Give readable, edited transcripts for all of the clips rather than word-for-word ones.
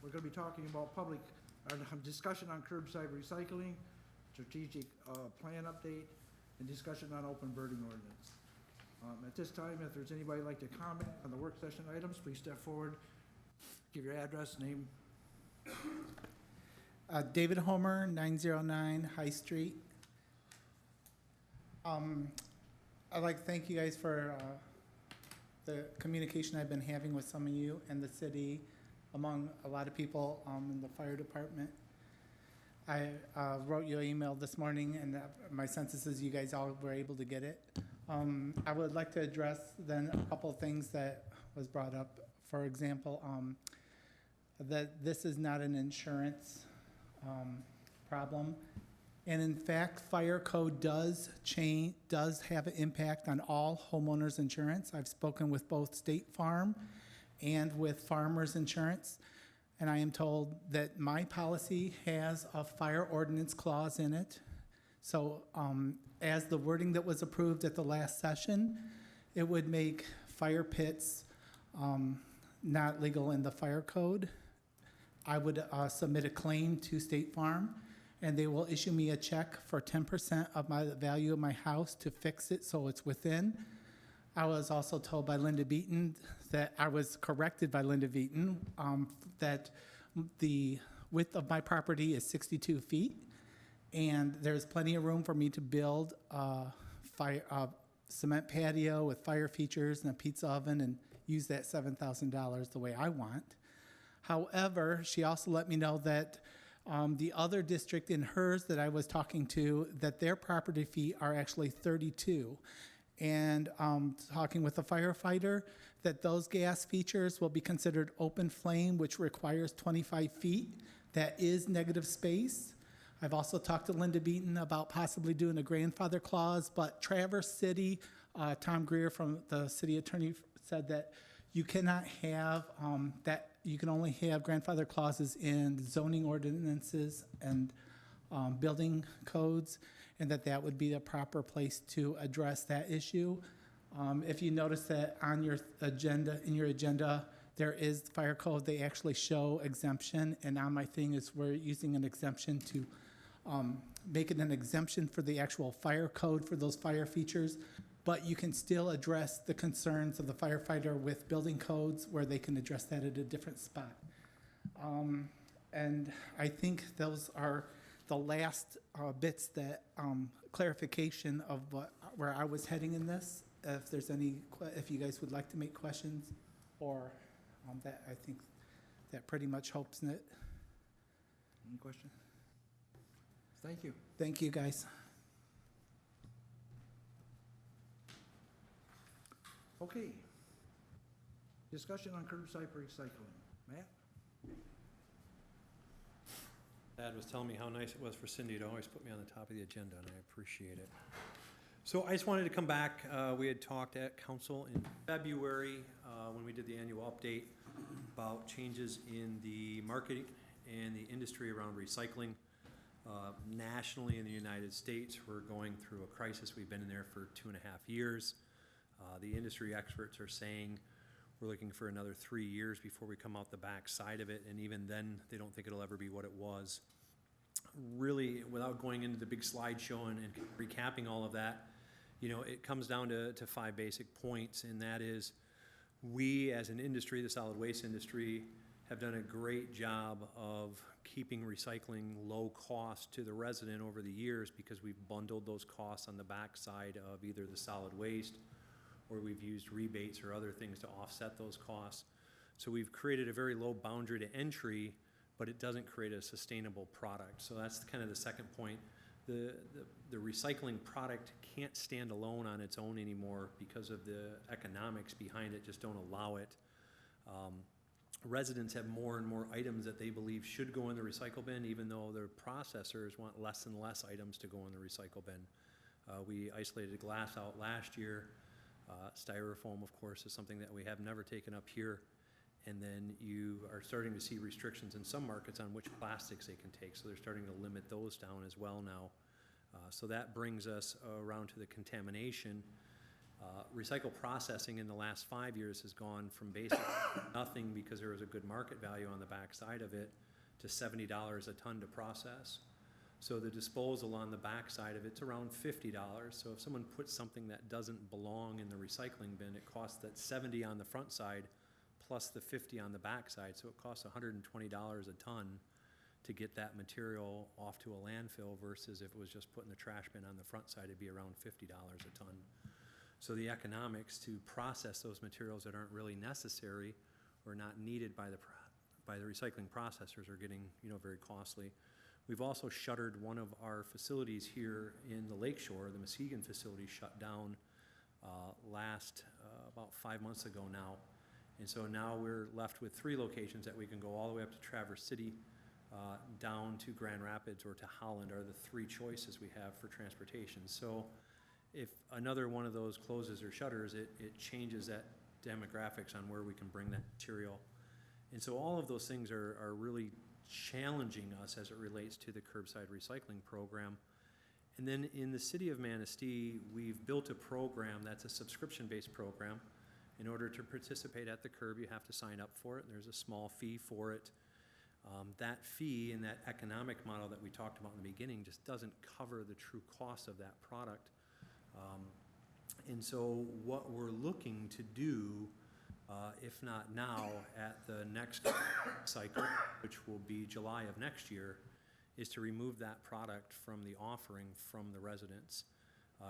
we're going to be talking about discussion on curbside recycling, strategic plan update, and discussion on open burning ordinance. At this time, if there's anybody who'd like to comment on the work session items, please step forward, give your address, name. David Homer, 909 High Street. I'd like to thank you guys for the communication I've been having with some of you and the city, among a lot of people in the fire department. I wrote you an email this morning, and my census is you guys all were able to get it. I would like to address then a couple of things that was brought up. For example, that this is not an insurance problem. And in fact, fire code does have an impact on all homeowners insurance. I've spoken with both State Farm and with Farmers Insurance, and I am told that my policy has a fire ordinance clause in it. So as the wording that was approved at the last session, it would make fire pits not legal in the fire code. I would submit a claim to State Farm, and they will issue me a check for 10% of the value of my house to fix it so it's within. I was also told by Linda Beaton that I was corrected by Linda Beaton that the width of my property is 62 feet, and there's plenty of room for me to build a cement patio with fire features and a pizza oven and use that $7,000 the way I want. However, she also let me know that the other district in hers that I was talking to, that their property fee are actually 32. And talking with a firefighter, that those gas features will be considered open flame, which requires 25 feet. That is negative space. I've also talked to Linda Beaton about possibly doing a grandfather clause, but Traverse City, Tom Greer from the city attorney said that you cannot have you can only have grandfather clauses in zoning ordinances and building codes, and that would be the proper place to address that issue. If you notice that on your agenda, there is fire code. They actually show exemption, and on my thing is we're using an exemption to make it an exemption for the actual fire code for those fire features. But you can still address the concerns of the firefighter with building codes where they can address that at a different spot. And I think those are the last bits that clarification of where I was heading in this. If there's if you guys would like to make questions, or that, I think that pretty much helps it. Any question? Thank you. Thank you, guys. Okay. Discussion on curbside recycling. Matt? Dad was telling me how nice it was for Cindy to always put me on the top of the agenda, and I appreciate it. So I just wanted to come back. We had talked at council in February when we did the annual update about changes in the market and the industry around recycling. Nationally in the United States, we're going through a crisis. We've been in there for 2.5 years. The industry experts are saying we're looking for another 3 years before we come out the back side of it, and even then, they don't think it'll ever be what it was. Really, without going into the big slideshow and recapping all of that, it comes down to 5 basic points, and that is we as an industry, the solid waste industry, have done a great job of keeping recycling low cost to the resident over the years because we've bundled those costs on the backside of either the solid waste or we've used rebates or other things to offset those costs. So we've created a very low boundary to entry, but it doesn't create a sustainable product. So that's kind of the second point. The recycling product can't stand alone on its own anymore because of the economics behind it just don't allow it. Residents have more and more items that they believe should go in the recycle bin, even though their processors want less and less items to go in the recycle bin. We isolated glass out last year. Styrofoam, of course, is something that we have never taken up here. And then you are starting to see restrictions in some markets on which plastics they can take. So they're starting to limit those down as well now. So that brings us around to the contamination. Recycle processing in the last 5 years has gone from basically nothing because there was a good market value on the backside of it to $70 a ton to process. So the disposal on the backside of it's around $50. So if someone puts something that doesn't belong in the recycling bin, it costs that 70 on the front side plus the 50 on the backside. So it costs $120 a ton to get that material off to a landfill versus if it was just put in the trash bin on the front side, it'd be around $50 a ton. So the economics to process those materials that aren't really necessary or not needed by the recycling processors are getting, very costly. We've also shuttered one of our facilities here in the Lakeshore. The Muskegon facility shut down about 5 months ago now. And so now we're left with 3 locations that we can go all the way up to Traverse City, down to Grand Rapids or to Holland are the 3 choices we have for transportation. So if another one of those closes or shutters, it changes that demographics on where we can bring that material. And so all of those things are really challenging us as it relates to the curbside recycling program. And then in the city of Manistee, we've built a program that's a subscription-based program. In order to participate at the curb, you have to sign up for it. There's a small fee for it. That fee and that economic model that we talked about in the beginning just doesn't cover the true cost of that product. And so what we're looking to do, if not now, at the next cycle, which will be July of next year, is to remove that product from the offering from the residents.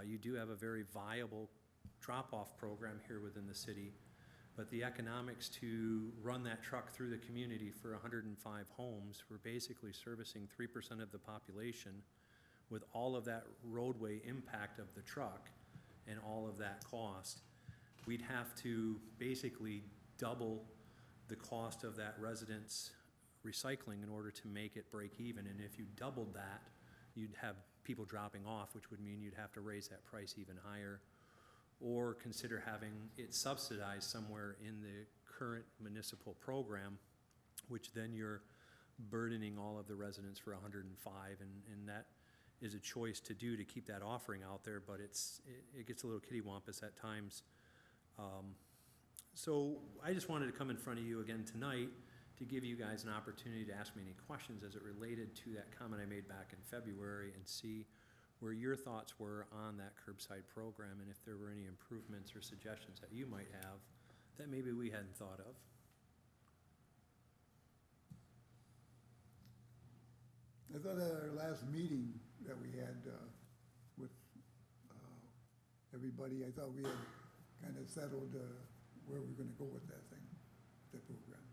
You do have a very viable drop-off program here within the city, but the economics to run that truck through the community for 105 homes, we're basically servicing 3% of the population with all of that roadway impact of the truck and all of that cost. We'd have to basically double the cost of that resident's recycling in order to make it break even. And if you doubled that, you'd have people dropping off, which would mean you'd have to raise that price even higher, or consider having it subsidized somewhere in the current municipal program, which then you're burdening all of the residents for 105, and that is a choice to do to keep that offering out there, but it gets a little kittywampus at times. So I just wanted to come in front of you again tonight to give you guys an opportunity to ask me any questions as it related to that comment I made back in February and see where your thoughts were on that curbside program and if there were any improvements or suggestions that you might have that maybe we hadn't thought of. I thought at our last meeting that we had with everybody, I thought we had kind of settled where we're gonna go with that thing, that program.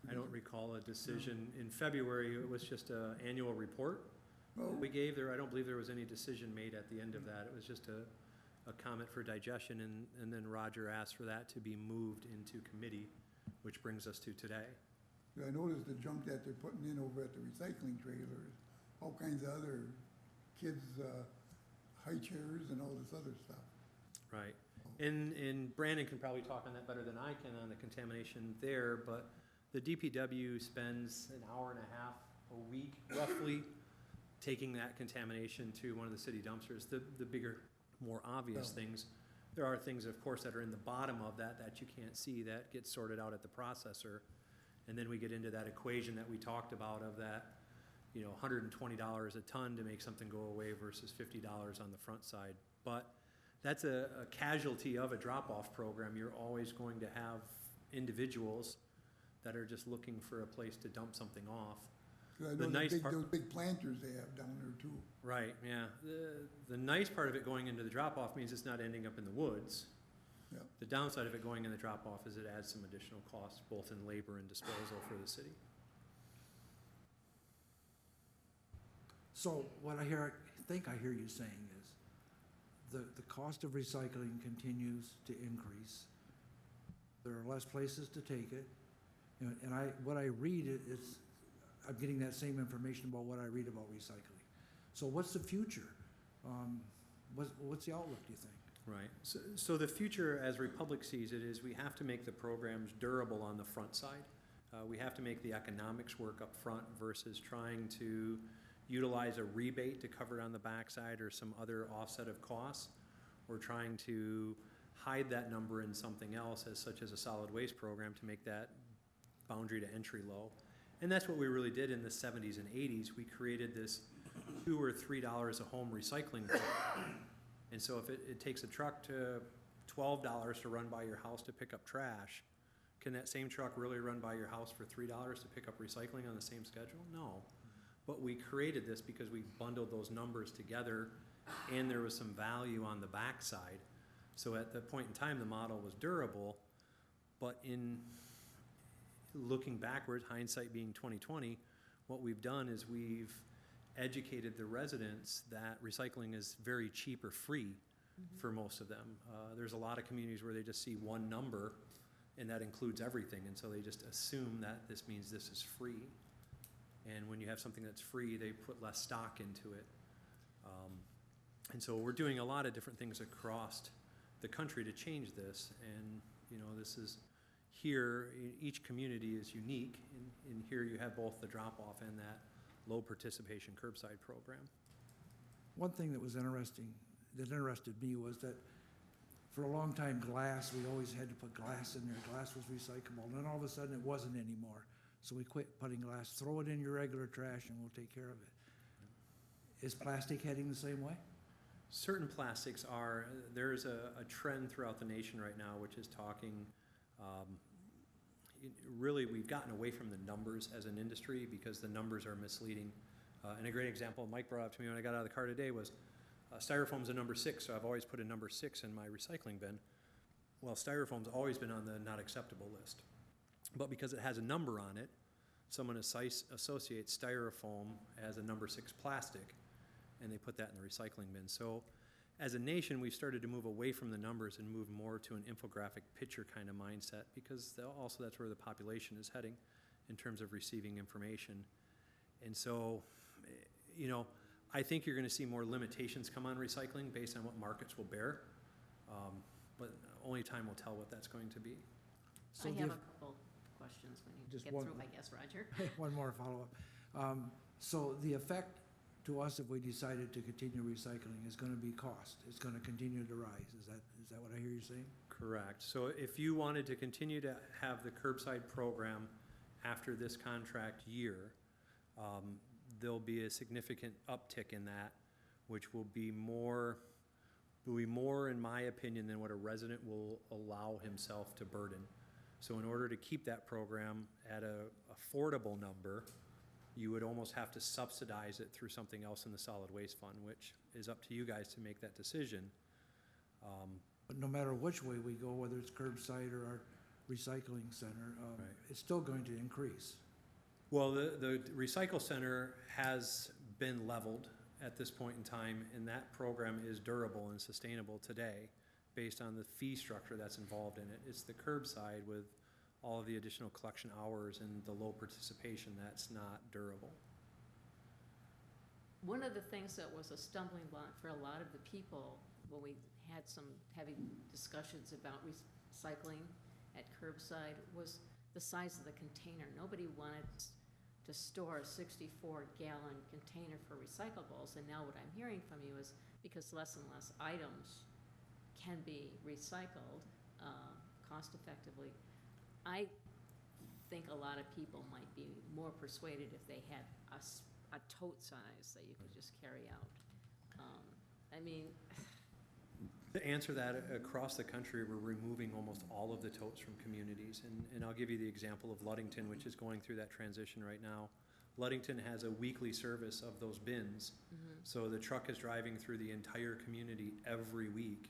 I don't recall a decision. In February, it was just an annual report Well, we gave there. I don't believe there was any decision made at the end of that. It was just a comment for digestion, and then Roger asked for that to be moved into committee, which brings us to today. I noticed the junk that they're putting in over at the recycling trailers, all kinds of other kids' high chairs and all this other stuff. Right. And Brandon can probably talk on that better than I can on the contamination there, but the DPW spends an hour and a half a week roughly taking that contamination to one of the city dumpsters. The bigger, more obvious things. There are things, of course, that are in the bottom of that you can't see that get sorted out at the processor. And then we get into that equation that we talked about of that, $120 a ton to make something go away versus $50 on the front side. But that's a casualty of a drop-off program. You're always going to have individuals that are just looking for a place to dump something off. 'Cause I The know nice those part- big planters they have down there too. Right, yeah. The nice part of it going into the drop-off means it's not ending up in the woods. Yeah. The downside of it going in the drop-off is it adds some additional costs, both in labor and disposal for the city. So what I think I hear you saying is the cost of recycling continues to increase. There are less places to take it. And what I read is, I'm getting that same information about what I read about recycling. So what's the future? What's the outlook, do you think? Right. So the future, as Republic sees it, is we have to make the programs durable on the front side. We have to make the economics work up front versus trying to utilize a rebate to cover it on the backside or some other offset of costs. We're trying to hide that number in something else, such as a solid waste program, to make that boundary to entry low. And that's what we really did in the 70s and 80s. We created this $2 or $3 a home recycling program. And so if it takes a truck to $12 to run by your house to pick up trash, can that same truck really run by your house for $3 to pick up recycling on the same schedule? No. But we created this because we bundled those numbers together, and there was some value on the backside. So at the point in time, the model was durable, but in looking backwards, hindsight being 2020, what we've done is we've educated the residents that recycling is very cheap or free for most of them. There's a lot of communities where they just see one number, and that includes everything, and so they just assume that this means this is free. And when you have something that's free, they put less stock into it. And so we're doing a lot of different things across the country to change this, and this is here, each community is unique, and here you have both the drop-off and that low participation curbside program. One thing that interested me was that for a long time, glass, we always had to put glass in there. Glass was recyclable, and then all of a sudden it wasn't anymore. So we quit putting glass. Throw it in your regular trash and we'll take care of it. Is plastic heading the same way? Certain plastics are. There's a trend throughout the nation right now, which is talking, really we've gotten away from the numbers as an industry because the numbers are misleading. And a great example Mike brought up to me when I got out of the car today was styrofoam's a number 6, so I've always put a number 6 in my recycling bin. Well, styrofoam's always been on the not acceptable list. But because it has a number on it, someone associates styrofoam as a number 6 plastic, and they put that in the recycling bin. So as a nation, we've started to move away from the numbers and move more to an infographic picture kind of mindset, because also that's where the population is heading in terms of receiving information. And so, I think you're going to see more limitations come on recycling based on what markets will bear, but only time will tell what that's going to be. So I have a couple questions when you Just get one- through, I guess, Roger. One more follow-up. So the effect to us if we decided to continue recycling is going to be cost. It's going to continue to rise. Is that what I hear you saying? Correct. So if you wanted to continue to have the curbside program after this contract year, there'll be a significant uptick in that, which will be more, in my opinion, than what a resident will allow himself to burden. So in order to keep that program at a affordable number, you would almost have to subsidize it through something else in the solid waste fund, which is up to you guys to make that decision. But no matter which way we go, whether it's curbside or our recycling center, Right. it's still going to increase. Well, the recycle center has been leveled at this point in time, and that program is durable and sustainable today based on the fee structure that's involved in it. It's the curbside with all of the additional collection hours and the low participation that's not durable. One of the things that was a stumbling block for a lot of the people when we had some heavy discussions about recycling at curbside was the size of the container. Nobody wanted to store a 64-gallon container for recyclables, and now what I'm hearing from you is because less and less items can be recycled cost effectively, I think a lot of people might be more persuaded if they had a tote size that you could just carry out. To answer that, across the country, we're removing almost all of the totes from communities. And I'll give you the example of Ludington, which is going through that transition right now. Ludington has a weekly service of those bins. So the truck is driving through the entire community every week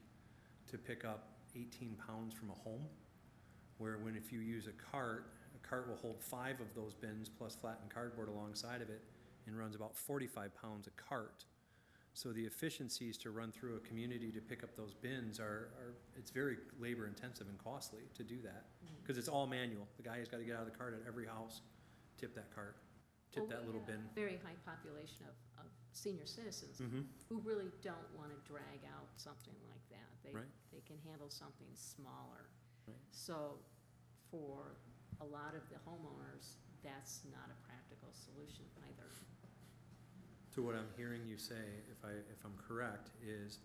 to pick up 18 pounds from a home, where if you use a cart will hold 5 of those bins plus flattened cardboard alongside of it and runs about 45 pounds a cart. So the efficiencies to run through a community to pick up those bins it's very labor intensive and costly to do that, because it's all manual. The guy has got to get out of the cart at every house, tip that cart, tip Well, that little bin. Very high population of senior citizens who really don't want to drag out something like that. Right. They can handle something smaller. Right. So for a lot of the homeowners, that's not a practical solution either. So what I'm hearing you say, if I'm correct, is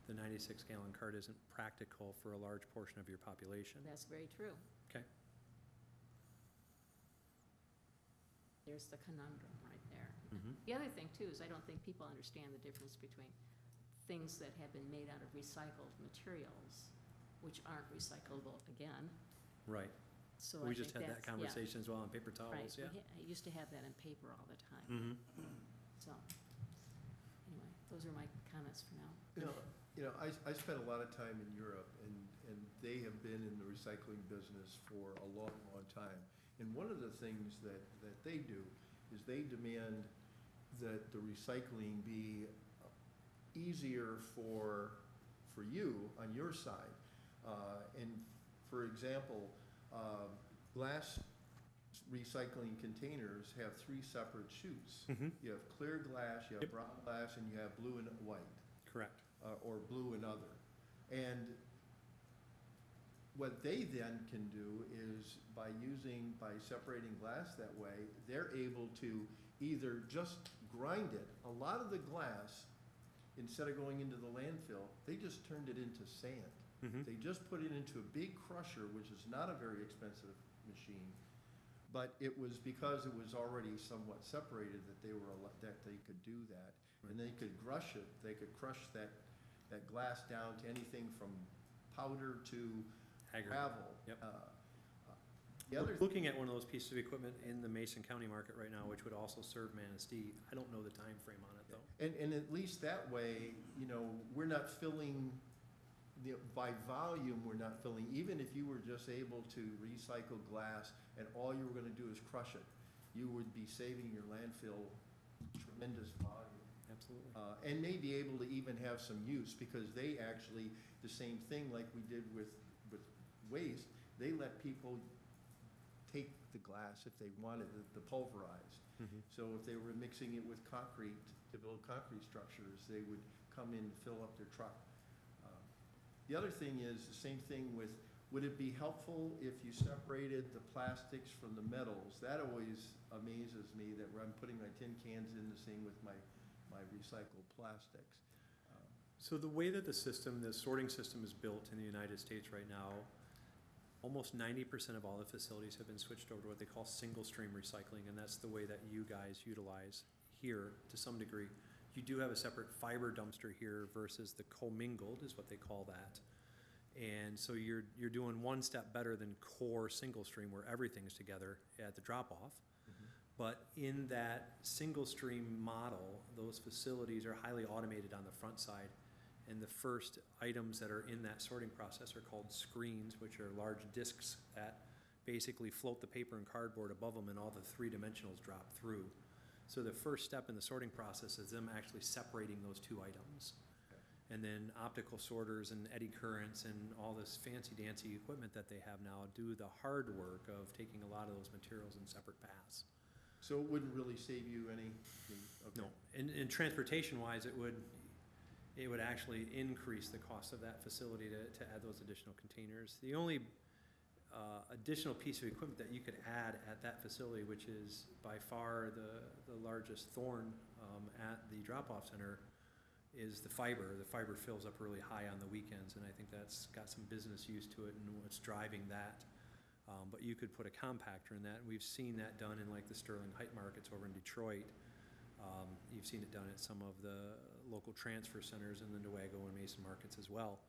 the 96-gallon cart isn't practical for a large portion of your population. That's very true. Okay. There's the conundrum right there. Mhm. The other thing too is I don't think people understand the difference between things that have been made out of recycled materials, which aren't recyclable again. Right. So We I just think had that that's- yeah, conversation as well on paper Right, towels, yeah. I used to have that in paper all the time, Mhm. so, anyway, those are my comments for now. I spent a lot of time in Europe, and they have been in the recycling business for a long, long time. And one of the things that they do is they demand that the recycling be easier for you on your side. And for example, glass recycling containers have 3 separate chutes. Mhm. You have clear glass, you have Yep. brown glass, and you have blue and white. Correct. Or blue and other. And what they then can do is by separating glass that way, they're able to either just grind it. A lot of the glass, instead of going into the landfill, they just turned it into sand. Mhm. They just put it into a big crusher, which is not a very expensive machine. But it was because it was already somewhat separated that that they could do that. And they could crush it, they could crush that glass down to anything from powder to Aggregate. gravel. Yep. The other, Looking at one of those pieces of equipment in the Mason County market right now, which would also serve Manistee, I don't know the time frame on it though. and at least that way, we're not filling, by volume, we're not filling, even if you were just able to recycle glass and all you were gonna do is crush it, you would be saving your landfill tremendous volume. Absolutely. And may be able to even have some use, because they actually, the same thing like we did with waste, they let people take the glass if they wanted the pulverized. Mhm. So if they were mixing it with concrete to build concrete structures, they would come in and fill up their truck. The other thing is, the same thing with, would it be helpful if you separated the plastics from the metals? That always amazes me, that I'm putting my tin cans in the same with my recycled plastics. So the way that the sorting system is built in the United States right now, almost 90% of all the facilities have been switched over to what they call single stream recycling, and that's the way that you guys utilize here to some degree. You do have a separate fiber dumpster here versus the commingled is what they call that. And so you're doing one step better than core single stream where everything's together at the drop off. But in that single stream model, those facilities are highly automated on the front side. And the first items that are in that sorting process are called screens, which are large discs that basically float the paper and cardboard above them, and all the 3 dimensionals drop through. So the first step in the sorting process is them actually separating those 2 items. Okay. And then optical sorters and eddy currents and all this fancy-dancy equipment that they have now do the hard work of taking a lot of those materials in separate paths. So it wouldn't really save you any? Okay. No, and transportation-wise, it would actually increase the cost of that facility to add those additional containers. The only additional piece of equipment that you could add at that facility, which is by far the largest thorn at the drop-off center, is the fiber. The fiber fills up really high on the weekends, and I think that's got some business use to it and what's driving that. But you could put a compactor in that, and we've seen that done in like the Sterling Heights markets over in Detroit. You've seen it done at some of the local transfer centers in the Newaygo and Mason markets as well.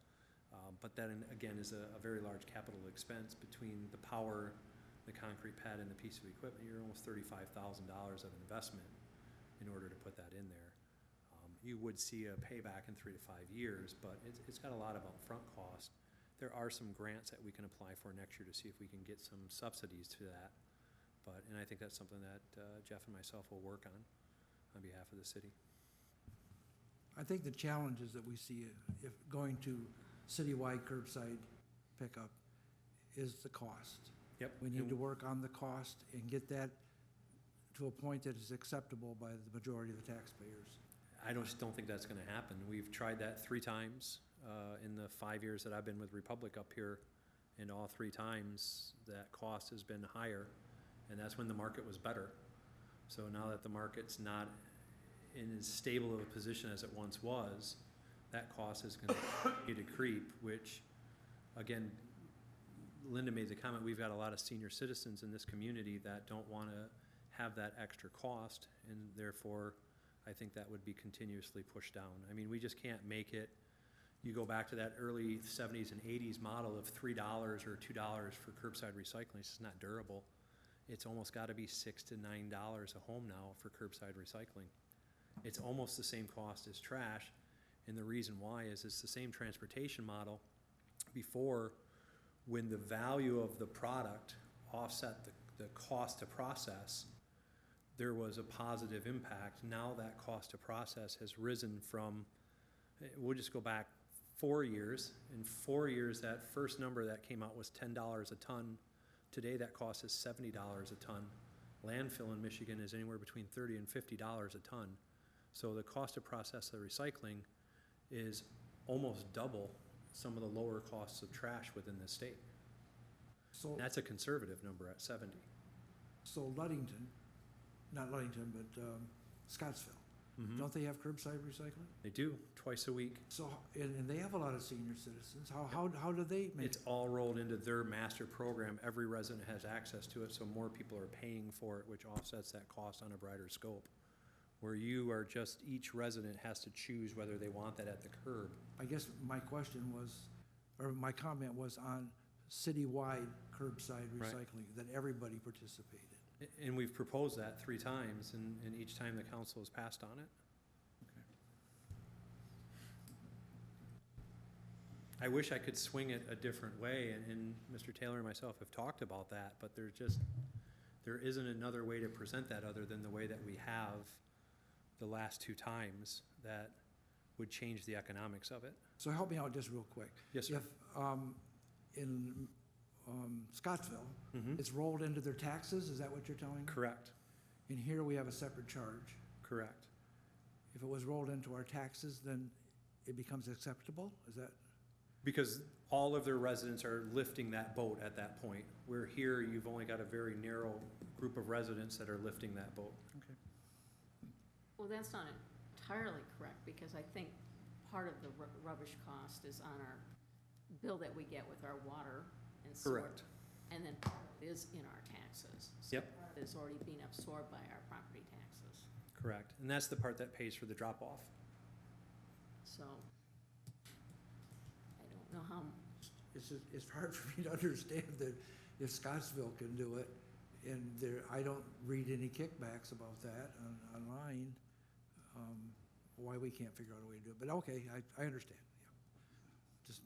But that, again, is a very large capital expense between the power, the concrete pad, and the piece of equipment. You're almost $35,000 of investment in order to put that in there. You would see a payback in 3 to 5 years, but it's got a lot of upfront cost. There are some grants that we can apply for next year to see if we can get some subsidies to that. And I think that's something that Jeff and myself will work on behalf of the city. I think the challenges that we see if going to citywide curbside pickup is the cost. Yep. We need to work on the cost and get that to a point that is acceptable by the majority of the taxpayers. I just don't think that's gonna happen. We've tried that 3 times in the 5 years that I've been with Republic up here, and all 3 times that cost has been higher, and that's when the market was better. So now that the market's not in as stable of a position as it once was, that cost is gonna continue to creep, which, again, Linda made the comment, we've got a lot of senior citizens in this community that don't wanna have that extra cost, and therefore, I think that would be continuously pushed down. I mean, we just can't make it, you go back to that early 70s and 80s model of $3 or $2 for curbside recycling, it's just not durable. It's almost gotta be $6 to $9 a home now for curbside recycling. It's almost the same cost as trash, and the reason why is it's the same transportation model. Before, when the value of the product offset the cost to process, there was a positive impact. Now that cost to process has risen from, we'll just go back 4 years. In 4 years, that first number that came out was $10 a ton. Today, that cost is $70 a ton. Landfill in Michigan is anywhere between $30 and $50 a ton. So the cost to process the recycling is almost double some of the lower costs of trash within the state. So, That's a conservative number at 70. so Ludington, not Ludington, but Scottsville, Mhm. don't they have curbside recycling? They do, twice a week. So, and they have a lot of senior citizens. How do they make It's all rolled into their master program. Every resident has access to it, so more people are paying for it, which offsets that cost on a brighter scope. Where you are just, each resident has to choose whether they want that at the curb. I guess my question was, or my comment was on citywide curbside Right. recycling, that everybody participated. And we've proposed that 3 times, and each time the council has passed on it. I wish I could swing it a different way, and Mr. Taylor and myself have talked about that, but there isn't another way to present that other than the way that we have the last 2 times that would change the economics of it. So help me out just real quick. Yes, sir. If, in Scottsville, Mhm. it's rolled into their taxes, is that what you're telling me? Correct, And here we have a separate charge. correct. If it was rolled into our taxes, then it becomes acceptable? Is that? Because all of their residents are lifting that boat at that point. Where here, you've only got a very narrow group of residents that are lifting that boat. Okay. Well, that's not entirely correct, because I think part of the rubbish cost is on our bill that we get with our water and sewer. Correct. And then part of it is in our taxes. So Yep. part of it is already being absorbed by our property taxes. Correct. And that's the part that pays for the drop-off. So I don't know how, It's hard for me to understand that if Scottsville can do it, and I don't read any kickbacks about that online, why we can't figure out a way to do it. But okay, I understand, yeah. Just,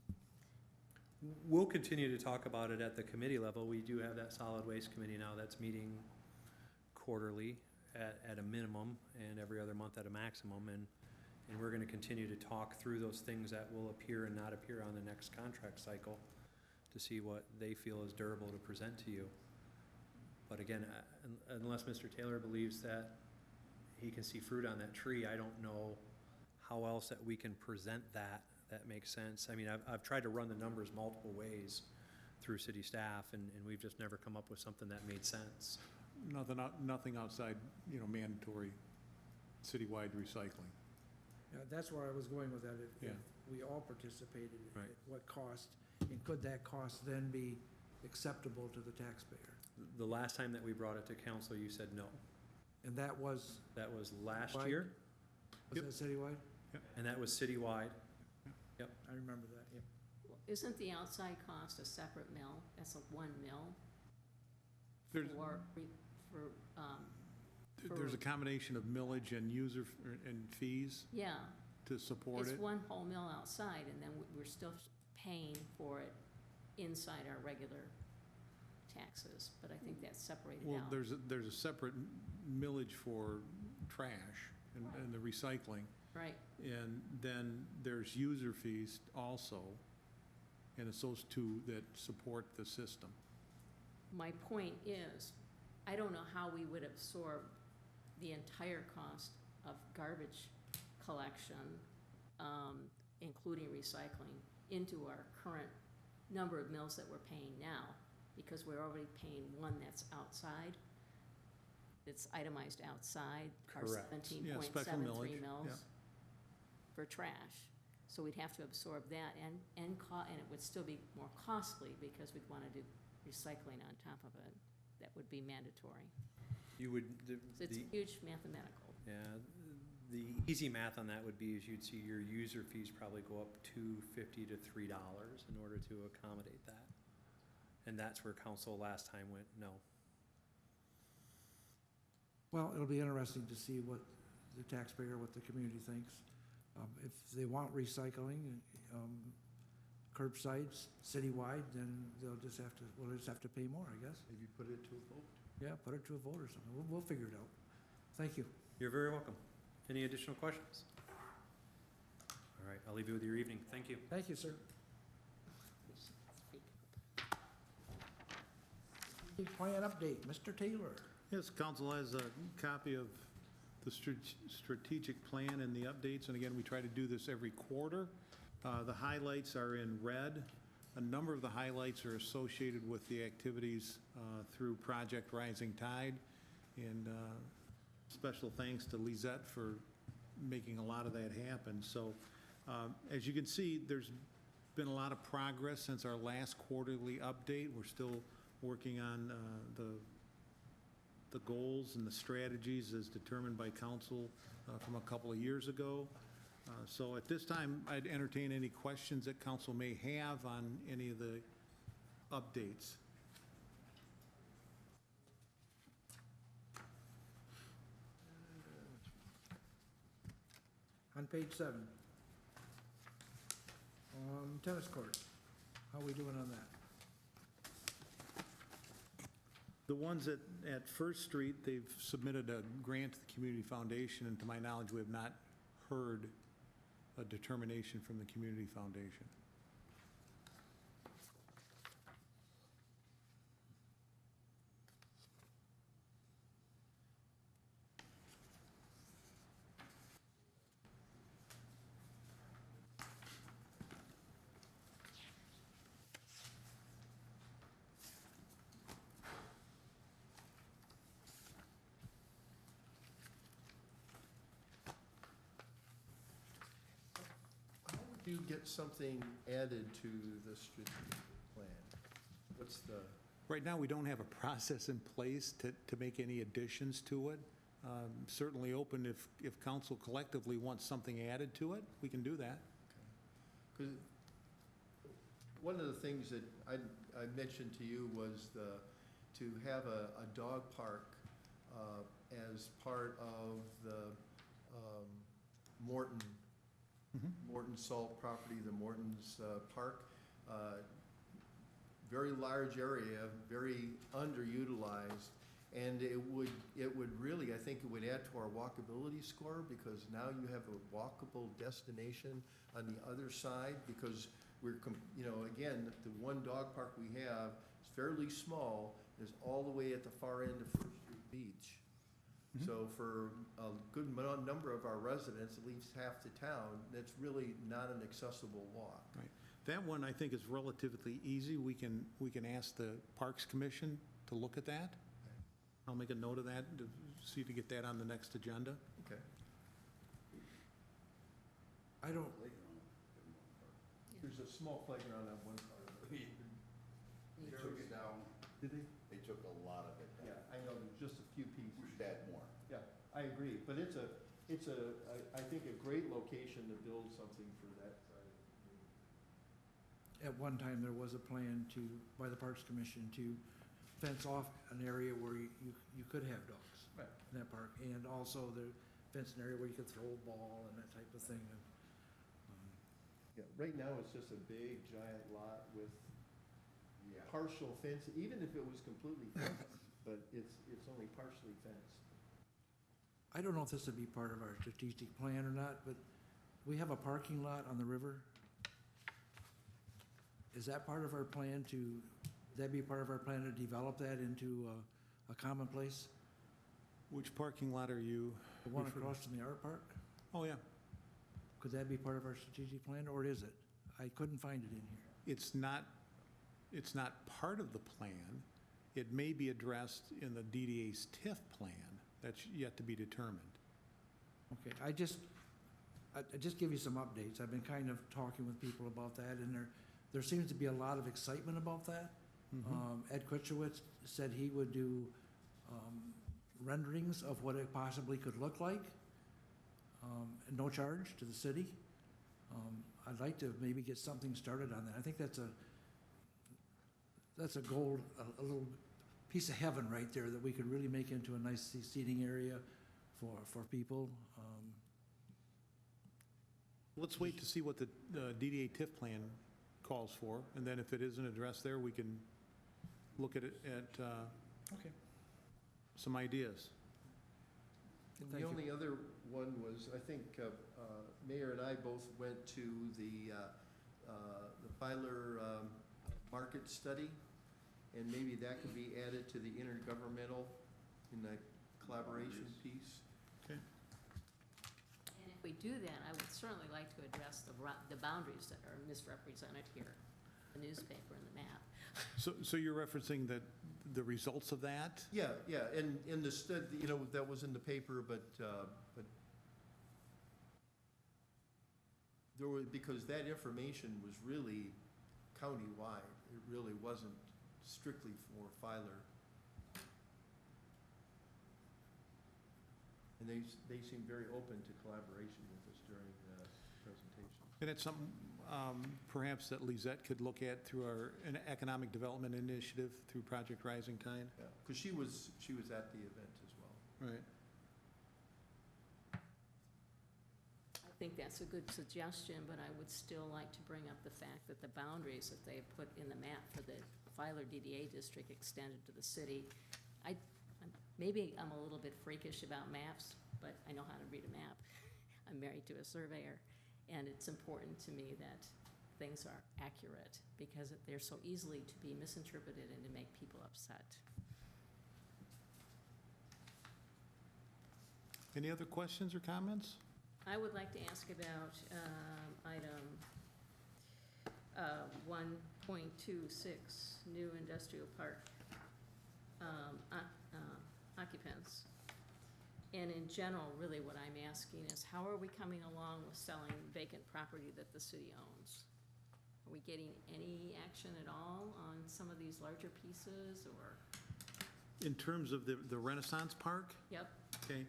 We'll continue to talk about it at the committee level. We do have that solid waste committee now that's meeting quarterly at a minimum and every other month at a maximum. And we're gonna continue to talk through those things that will appear and not appear on the next contract cycle to see what they feel is durable to present to you. But again, unless Mr. Taylor believes that he can see fruit on that tree, I don't know how else that we can present that makes sense. I mean, I've tried to run the numbers multiple ways through city staff, and we've just never come up with something that made sense. Nothing outside, mandatory citywide recycling. yeah, that's where I was going with that. If Yeah. we all participated, Right. at what cost? And could that cost then be acceptable to the taxpayer? The last time that we brought it to council, you said no. And that was, That was last Why? year, was that citywide? and that was citywide. I remember that, yeah. well, isn't the outside cost a separate mill? That's a 1 mill There's, for, a combination of millage and and fees yeah. to support It's it. one whole mill outside, and then we're still paying for it inside our regular taxes, but I think that's separated Well, out. there's a separate millage for trash and the recycling. Right, And then there's user fees also, and it's those two that support the system. my point is, I don't know how we would absorb the entire cost of garbage collection, including recycling, into our current number of mills that we're paying now, because we're already paying one that's outside, it's itemized outside, our Correct. 17.73 Yeah, special millage, mills yeah. for trash. So we'd have to absorb that and it would still be more costly because we'd want to do recycling on top of it. That would be mandatory. You would, So it's huge mathematical. yeah, the easy math on that would be is you'd see your user fees probably go up $2.50 to $3 in order to accommodate that. And that's where council last time went, no. Well, it'll be interesting to see what the taxpayer, what the community thinks. If they want recycling, curbsides citywide, then we'll just have to pay more, I guess. Maybe put it to a vote. Yeah, put it to a vote or something. We'll figure it out. Thank you. You're very welcome. Any additional questions? All right, I'll leave you with your evening. Thank you. Thank you, sir. Plan update, Mr. Taylor. Yes, council has a copy of the strategic plan and the updates, and again, we try to do this every quarter. The highlights are in red. A number of the highlights are associated with the activities through Project Rising Tide, and special thanks to Lizette for making a lot of that happen. So as you can see, there's been a lot of progress since our last quarterly update. We're still working on the goals and the strategies as determined by council from a couple of years ago. So at this time, I'd entertain any questions that council may have on any of the updates. On page 7. Tennis court. How are we doing on that? The ones at First Street, they've submitted a grant to the Community Foundation, and to my knowledge, we have not heard a determination from the Community Foundation. Do you get something added to the strategic plan? What's the, Right now, we don't have a process in place to make any additions to it. Certainly open if council collectively wants something added to it, we can do that. because one of the things that I mentioned to you was to have a dog park as part of the Morton Salt property, the Morton's Park. Very large area, very underutilized, and it would really, I think it would add to our walkability score, because now you have a walkable destination on the other side, because again, the one dog park we have is fairly small, is all the way at the far end of First Street Beach. So for a good number of our residents, at least half the town, that's really not an accessible walk. Right. That one, I think, is relatively easy. We can ask the Parks Commission to look at that. I'll make a note of that to see to get that on the next agenda. Okay. I don't, There's a small playground on one part of it. They took it down, Did they? they took a lot of it down. Yeah, I know, there's just a few pieces. We should add more. Yeah, I agree, but I think a great location to build something for that side. at one time, there was a plan by the Parks Commission to fence off an area where you could have dogs Right. in that park, and also the fence an area where you could throw a ball and that type of thing. Yeah, right now, it's just a big, giant lot with Yeah. partial fence, even if it was completely fenced, but it's only partially fenced. I don't know if this would be part of our strategic plan or not, but we have a parking lot on the river. Is that part of our plan would that be part of our plan to develop that into a common place? Which parking lot are you? The one referring- across from the art park? Oh, yeah. Could that be part of our strategic plan, or is it? I couldn't find it in here. It's not part of the plan. It may be addressed in the DDA's TIF plan. That's yet to be determined. Okay, I just give you some updates. I've been kind of talking with people about that, and there seems to be a lot of excitement about that. Ed Kutchowitz said he would do renderings of what it possibly could look like, at no charge to the city. I'd like to maybe get something started on that. I think that's a goal, a little piece of heaven right there that we could really make into a nice seating area for people. Let's wait to see what the DDA TIF plan calls for, and then if it isn't addressed there, we can look at it at Okay. some ideas. Thank The you. only other one was, I think, Mayor and I both went to the Filer market study, and maybe that could be added to the intergovernmental in the collaboration piece. And if we do that, I would certainly like to address the boundaries that are misrepresented here, the newspaper and the map. So you're referencing the results of that? Yeah, and in the study, you know, that was in the paper, but there was, because that information was really countywide. It really wasn't strictly for Filer. And they seemed very open to collaboration with us during the presentation. And it's something perhaps that Lizette could look at through our an economic development initiative through Project Rising Tide? Yeah, because she was at the event as well. Right. I think that's a good suggestion, but I would still like to bring up the fact that the boundaries that they put in the map for the Filer DDA district extended to the city. Maybe I'm a little bit freakish about maps, but I know how to read a map. I'm married to a surveyor, and it's important to me that things are accurate because they're so easily to be misinterpreted and to make people upset. Any other questions or comments? I would like to ask about item 1.26, new industrial park occupants. And in general, really what I'm asking is, how are we coming along with selling vacant property that the city owns? Are we getting any action at all on some of these larger pieces, or? In terms of the Renaissance Park? Yep. Okay,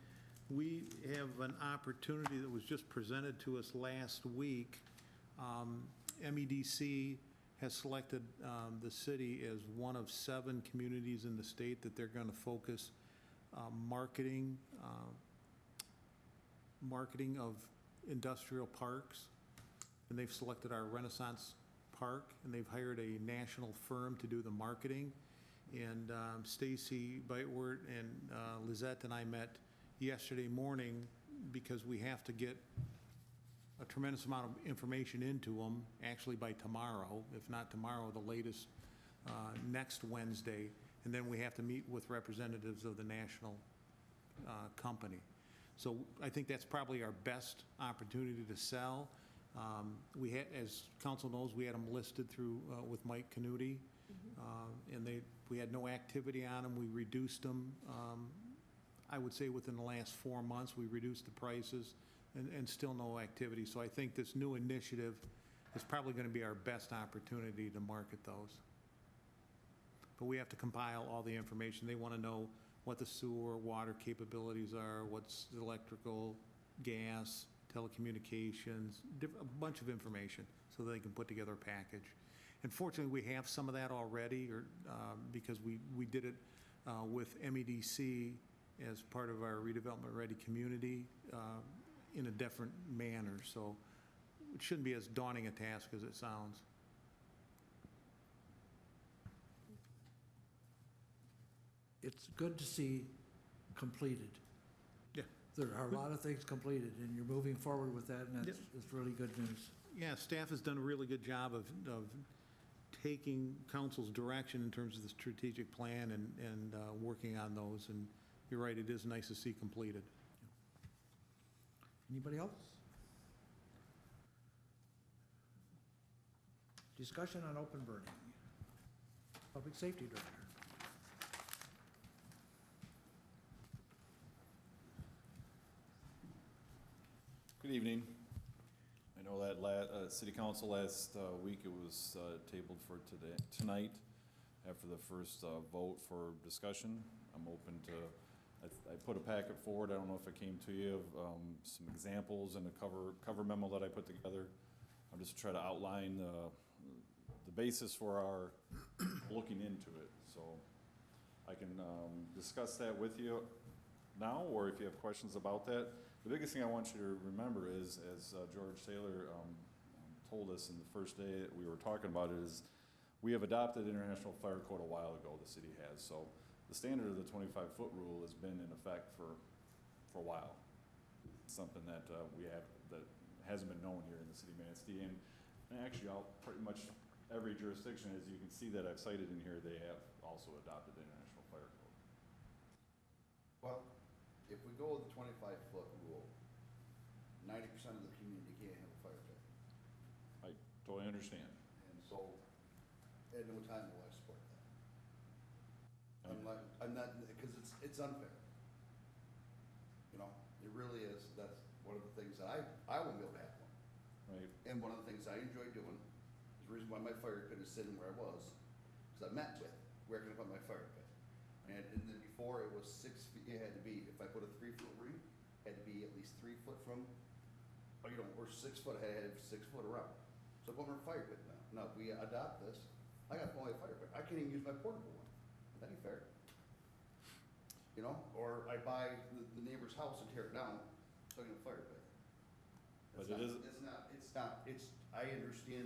we have an opportunity that was just presented to us last week. MEDC has selected the city as one of 7 communities in the state that they're going to focus marketing of industrial parks. And they've selected our Renaissance Park, and they've hired a national firm to do the marketing. And Stacy Beitwert and Lizette and I met yesterday morning because we have to get a tremendous amount of information into them, actually by tomorrow, if not tomorrow, the latest next Wednesday. And then we have to meet with representatives of the national company. So I think that's probably our best opportunity to sell. We had, as council knows, we had them listed through with Mike Canuti, and we had no activity on them. We reduced them. I would say within the last 4 months, we reduced the prices, and still no activity. So I think this new initiative is probably going to be our best opportunity to market those. But we have to compile all the information. They want to know what the sewer, water capabilities are, what's electrical, gas, telecommunications, a bunch of information so that they can put together a package. And fortunately, we have some of that already, because we did it with MEDC as part of our redevelopment ready community in a different manner. So it shouldn't be as daunting a task as it sounds. It's good to see completed. Yeah. There are a lot of things completed, and you're moving forward with that, and that's really good news. Yeah, staff has done a really good job of taking council's direction in terms of the strategic plan and working on those. And you're right, it is nice to see completed. Anybody else? Discussion on open burning. Public Safety Director. Good evening. city council last week. It was tabled for tonight, after the first vote for discussion. I'm open to, I put a packet forward, I don't know if it came to you, of some examples and a cover memo that I put together. I'm just trying to outline the basis for our looking into it. So I can discuss that with you now, or if you have questions about that. The biggest thing I want you to remember is, as George Taylor told us in the first day that we were talking about it, is we have adopted International Fire Code a while ago, the city has. So the standard of the 25-foot rule has been in effect for a while. It's something that we have, that hasn't been known here in the city of Manistee. And actually, pretty much every jurisdiction, as you can see that I've cited in here, they have also adopted the International Fire Code. Well, if we go with the 25-foot rule, 90% of the community can't have a fire pit. I totally understand. And so, at no time will I support that. I'm not, because it's unfair. You know, it really is. That's one of the things that I won't be able to have one. Right. And one of the things I enjoy doing, is the reason why my fire pit is sitting where I was, because I met with, where can I put my fire pit? And then before it was 6 feet, it had to be, if I put a 3-foot ring, it had to be at least 3 foot from, or or 6 foot, I had to have 6 foot around. So I put my fire pit now. Now, if we adopt this, I got only a fire pit. I can't even use my portable one. That ain't fair. You know, or I buy the neighbor's house and tear it down, so I can have a fire pit. But It's it not- I understand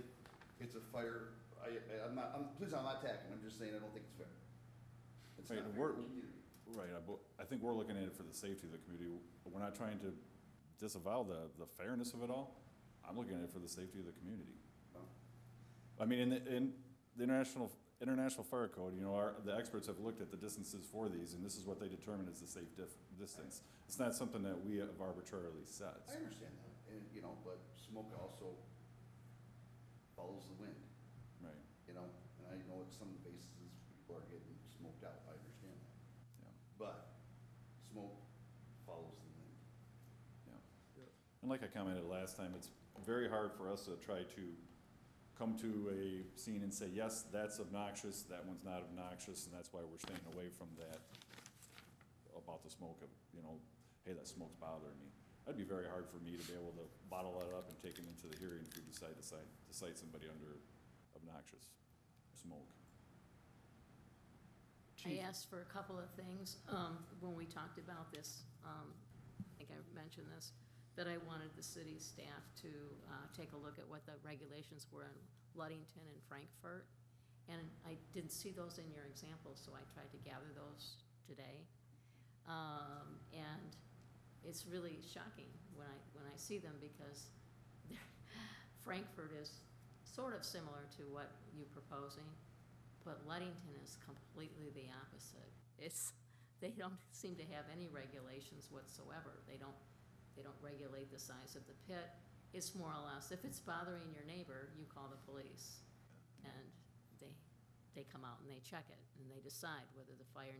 it's a fire, I'm not, please, I'm not attacking, I'm just saying I don't think it's fair. It's Right, not fair we're- to the community. Right, I think we're looking at it for the safety of the community. We're not trying to disavow the fairness of it all. I'm looking at it for the safety of the community. No. I mean, in the International Fire Code, you know, the experts have looked at the distances for these, and this is what they determine is the safe distance. It's not something that we have arbitrarily set. I understand that, and, you know, but smoke also follows the wind, Right, you know, and I know at some bases, people are getting smoked out, I understand that. yeah, But smoke follows the wind. yeah. And like I commented last time, it's very hard for us to try to come to a scene and say, yes, that's obnoxious, that one's not obnoxious, and that's why we're staying away from that, about the smoke of, you know, hey, that smoke's bothering me. That'd be very hard for me to be able to bottle that up and take it into the hearing if we decide to cite somebody under obnoxious smoke. I asked for a couple of things, when we talked about this, I think I mentioned this, that I wanted the city staff to, take a look at what the regulations were in Ludington and Frankfurt. And I didn't see those in your examples, so I tried to gather those today. And it's really shocking when I see them, because Frankfurt is sort of similar to what you're proposing, but Ludington is completely the opposite. They don't seem to have any regulations whatsoever. They don't regulate the size of the pit. It's more or less, if it's bothering your neighbor, you call the police. And they come out and they check it, and they decide whether the fire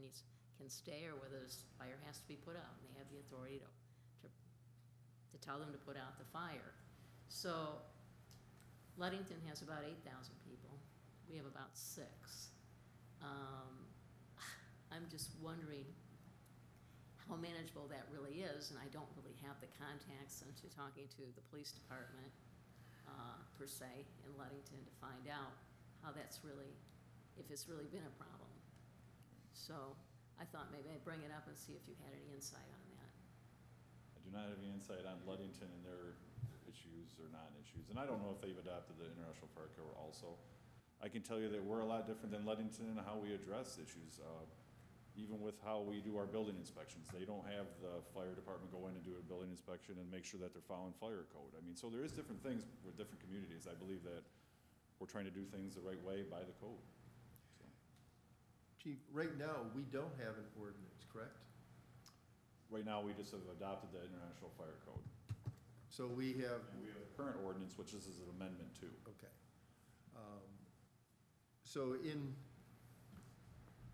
can stay or whether the fire has to be put out. And they have the authority to tell them to put out the fire. So Ludington has about 8,000 people. We have about 6. I'm just wondering how manageable that really is, and I don't really have the contacts into talking to the police department, per se, in Ludington to find out how that's really, if it's really been a problem. So I thought maybe I'd bring it up and see if you had any insight on that. I do not have any insight on Ludington and their issues or non-issues, and I don't know if they've adopted the International Fire Code also. I can tell you that we're a lot different than Ludington in how we address issues, even with how we do our building inspections. They don't have the fire department go in and do a building inspection and make sure that they're following fire code. I mean, so there is different things with different communities. I believe that we're trying to do things the right way by the code. So, Chief, right now, we don't have an ordinance, correct? right now, we just have adopted the International Fire Code. So we have, And we have a current ordinance, which is an amendment to. okay. So in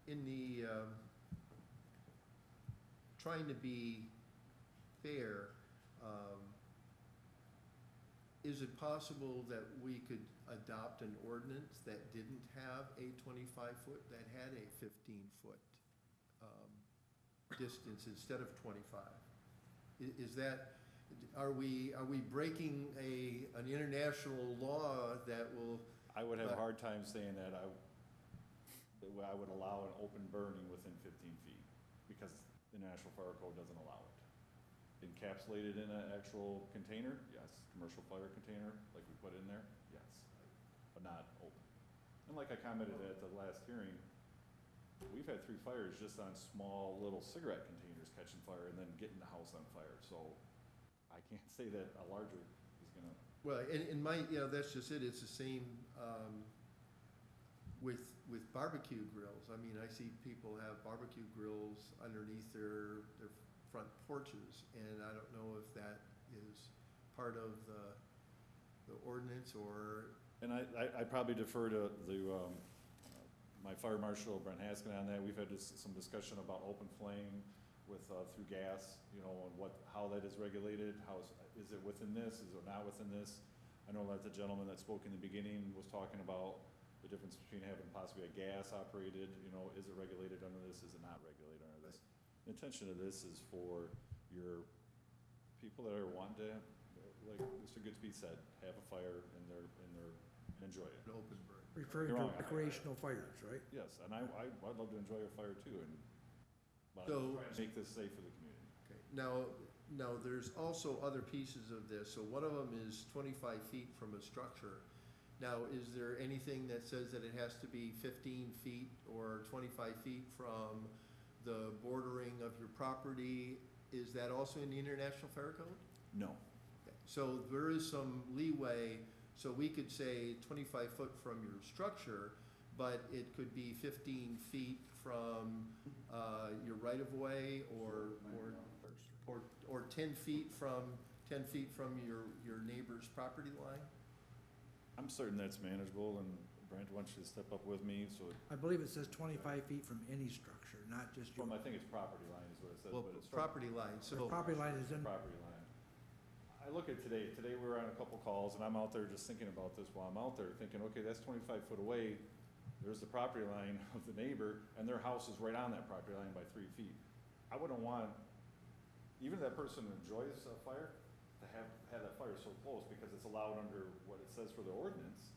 the, trying to be fair, is it possible that we could adopt an ordinance that didn't have a 25-foot, that had a 15-foot distance instead of 25? Is that, are we breaking an international law that will? I would have a hard time saying that I would allow an open burning within 15 feet, because the National Fire Code doesn't allow it. Encapsulated in an actual container, yes. Commercial fire container, like we put in there, yes, but not open. And like I commented at the last hearing, we've had 3 fires just on small little cigarette containers catching fire and then getting the house on fire, so I can't say that a larger is gonna. Well, in my, that's just it, it's the same, with barbecue grills. I mean, I see people have barbecue grills underneath their front porches, and I don't know if that is part of the ordinance or. And I probably defer to my fire marshal, Brent Haskin, on that. We've had some discussion about open flame with, through gas, and how that is regulated, is it within this, is it not within this? I know that the gentleman that spoke in the beginning was talking about the difference between having possibly a gas operated, is it regulated under this, is it not regulated under this? The intention of this is for your people that are wanting to, like Mr. Goodspeed said, have a fire and enjoy it. An open burn. Referring You're to wrong. recreational fires, right? Yes, and I'd love to enjoy a fire too, but So- I'm trying to make this safe for the community. Okay, now, there's also other pieces of this. So one of them is 25 feet from a structure. Now, is there anything that says that it has to be 15 feet or 25 feet from the bordering of your property? Is that also in the International Fire Code? No. Okay, so there is some leeway, so we could say 25 foot from your structure, but it could be 15 feet from your right-of-way or 10 feet from your neighbor's property line? I'm certain that's manageable, and Brent wants you to step up with me, so I believe it says 25 feet from any structure, not just your. I think it's property line is what it says, Well, but it's from property line, so. Property line is in, property line. I look at today we were on a couple calls, and I'm out there just thinking about this while I'm out there, thinking, okay, that's 25 foot away, there's the property line of the neighbor, and their house is right on that property line by 3 feet. I wouldn't want, even if that person enjoys a fire, to have that fire so close, because it's allowed under what it says for the ordinance,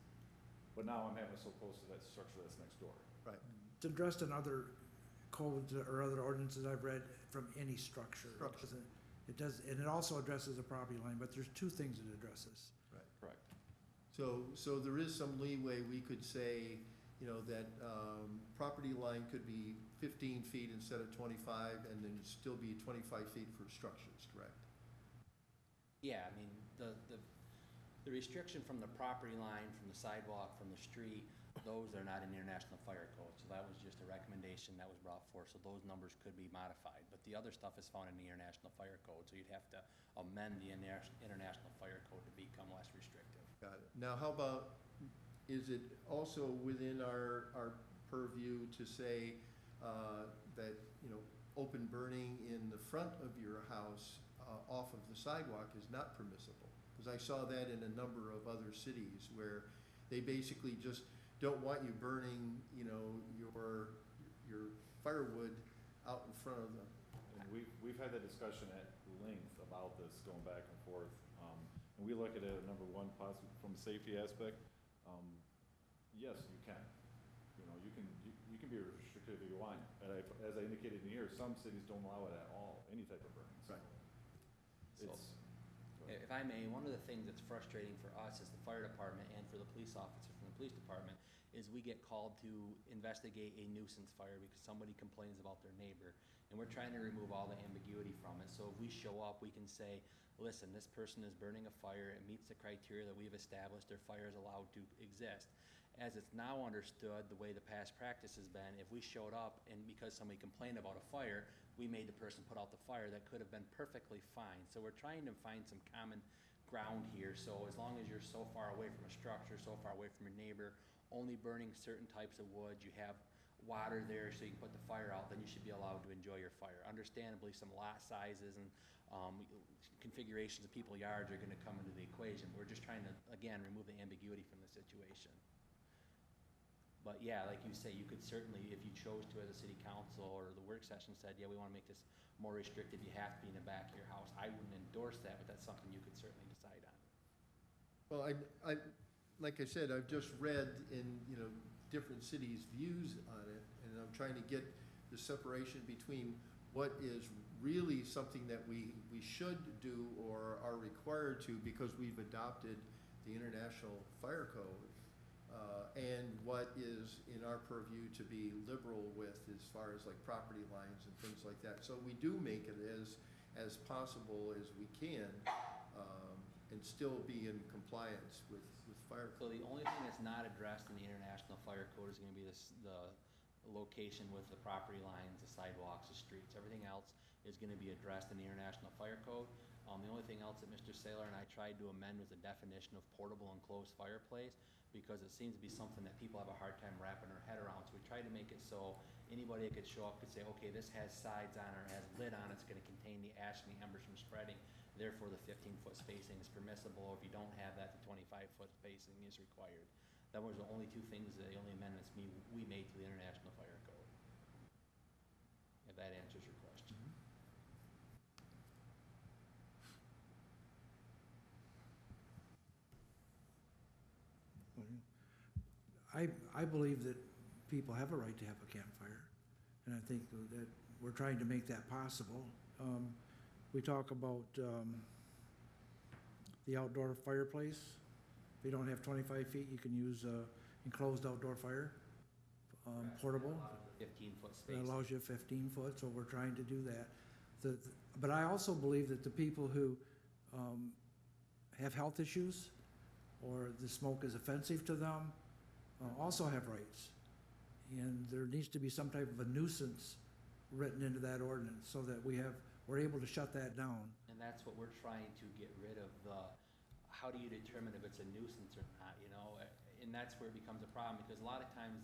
but now I'm having it so close to that structure that's next door. Right. it's addressed in other codes or other ordinances I've read, from any structure. Structure. It does, and it also addresses a property line, but there's 2 things it addresses. Correct. So there is some leeway, we could say, that property line could be 15 feet instead of 25, and then still be 25 feet for structures, correct? Yeah, I mean, the restriction from the property line, from the sidewalk, from the street, those are not in the International Fire Code, so that was just a recommendation that was brought forth, so those numbers could be modified. But the other stuff is found in the International Fire Code, so you'd have to amend the International Fire Code to become less restrictive. Got it. Now, how about, is it also within our purview to say that, open burning in the front of your house off of the sidewalk is not permissible? Because I saw that in a number of other cities where they basically just don't want you burning, your firewood out in front of them. And we've had that discussion at length about this, going back and forth. And we look at it, number one, possibly from a safety aspect. Yes, you can. You can be restricted if you want. And as I indicated in here, some cities don't allow it at all, any type of burning. So So, if I may, one of the things that's frustrating for us as the fire department and for the police officers from the police department is we get called to investigate a nuisance fire because somebody complains about their neighbor, and we're trying to remove all the ambiguity from it. So if we show up, we can say, listen, this person is burning a fire, it meets the criteria that we've established, their fire is allowed to exist. As it's now understood, the way the past practice has been, if we showed up and because somebody complained about a fire, we made the person put out the fire, that could have been perfectly fine. So we're trying to find some common ground here, so as long as you're so far away from a structure, so far away from your neighbor, only burning certain types of wood, you have water there so you can put the fire out, then you should be allowed to enjoy your fire. Understandably, some lot sizes and configurations of people's yards are gonna come into the equation. We're just trying to, again, remove the ambiguity from the situation. But yeah, like you say, you could certainly, if you chose to as a city council or the work session said, yeah, we wanna make this more restrictive, you have to be in the back of your house. I wouldn't endorse that, but that's something you could certainly decide on. Well, like I said, I've just read in, different cities' views on it, and I'm trying to get the separation between what is really something that we should do or are required to because we've adopted the International Fire Code, and what is in our purview to be liberal with as far as like property lines and things like that. So we do make it as possible as we can, and still be in compliance with fire So code. the only thing that's not addressed in the International Fire Code is gonna be the location with the property lines, the sidewalks, the streets. Everything else is gonna be addressed in the International Fire Code. The only thing else that Mr. Saylor and I tried to amend was the definition of portable enclosed fireplace, because it seems to be something that people have a hard time wrapping their head around. So we tried to make it so anybody that could show up could say, okay, this has sides on it, or has lid on it, it's gonna contain the ash and the embers from spreading. Therefore, the 15-foot spacing is permissible. If you don't have that, the 25-foot spacing is required. That was the only two things, the only amendments we made to the International Fire Code. If that answers your question. I believe that people have a right to have a campfire, and I think that we're trying to make that possible. We talk about the outdoor fireplace. If you don't have 25 feet, you can use enclosed outdoor fire, portable. 15-foot That spacing. allows you 15 foot, so we're trying to do that. But I also believe that the people who have health issues or the smoke is offensive to them also have rights. And there needs to be some type of a nuisance written into that ordinance so that we're able to shut that down. And that's what we're trying to get rid of, how do you determine if it's a nuisance or not, And that's where it becomes a problem, because a lot of times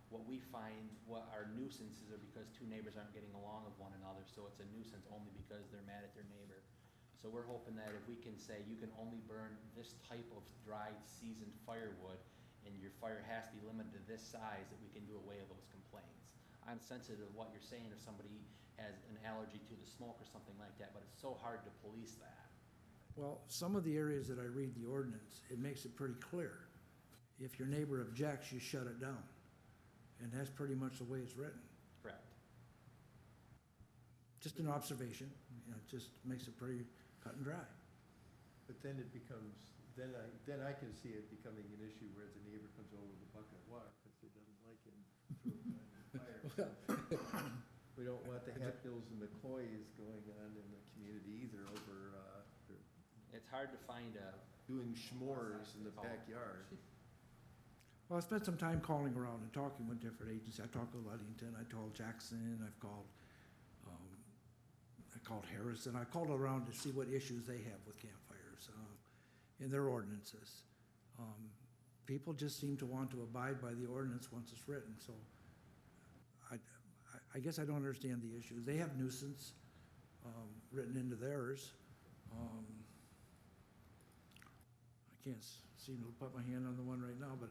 what we find, what our nuisances are because two neighbors aren't getting along with one another, so it's a nuisance only because they're mad at their neighbor. So we're hoping that if we can say you can only burn this type of dried, seasoned firewood, and your fire has to be limited to this size, that we can do away with those complaints. I'm sensitive to what you're saying if somebody has an allergy to the smoke or something like that, but it's so hard to police that. Well, some of the areas that I read the ordinance, it makes it pretty clear. If your neighbor objects, you shut it down. And that's pretty much the way it's written. Correct. Just an observation, it just makes it pretty cut and dry. But then it becomes, then I can see it becoming an issue where the neighbor comes over with a bucket of water because they doesn't like it and throws it on the fire. We don't want the Hatfields and McCoys going on in the community either over, It's hard to find doing s'mores in the backyard. Well, I spent some time calling around and talking with different agencies. I talked to Ludington, I called Jackson, I called Harrison. I called around to see what issues they have with campfires in their ordinances. People just seem to want to abide by the ordinance once it's written, so I guess I don't understand the issues. They have nuisance written into theirs. I can't seem to put my hand on the one right now, but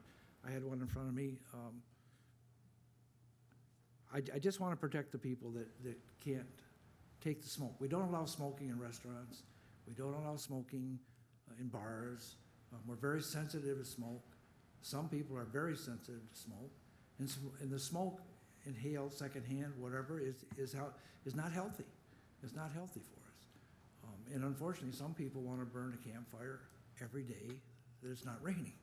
I had one in front of me. I just want to protect the people that can't take the smoke. We don't allow smoking in restaurants. We don't allow smoking in bars. We're very sensitive to smoke. Some people are very sensitive to smoke. And the smoke inhaled secondhand, whatever, is not healthy. It's not healthy for us. And unfortunately, some people want to burn a campfire every day that it's not raining.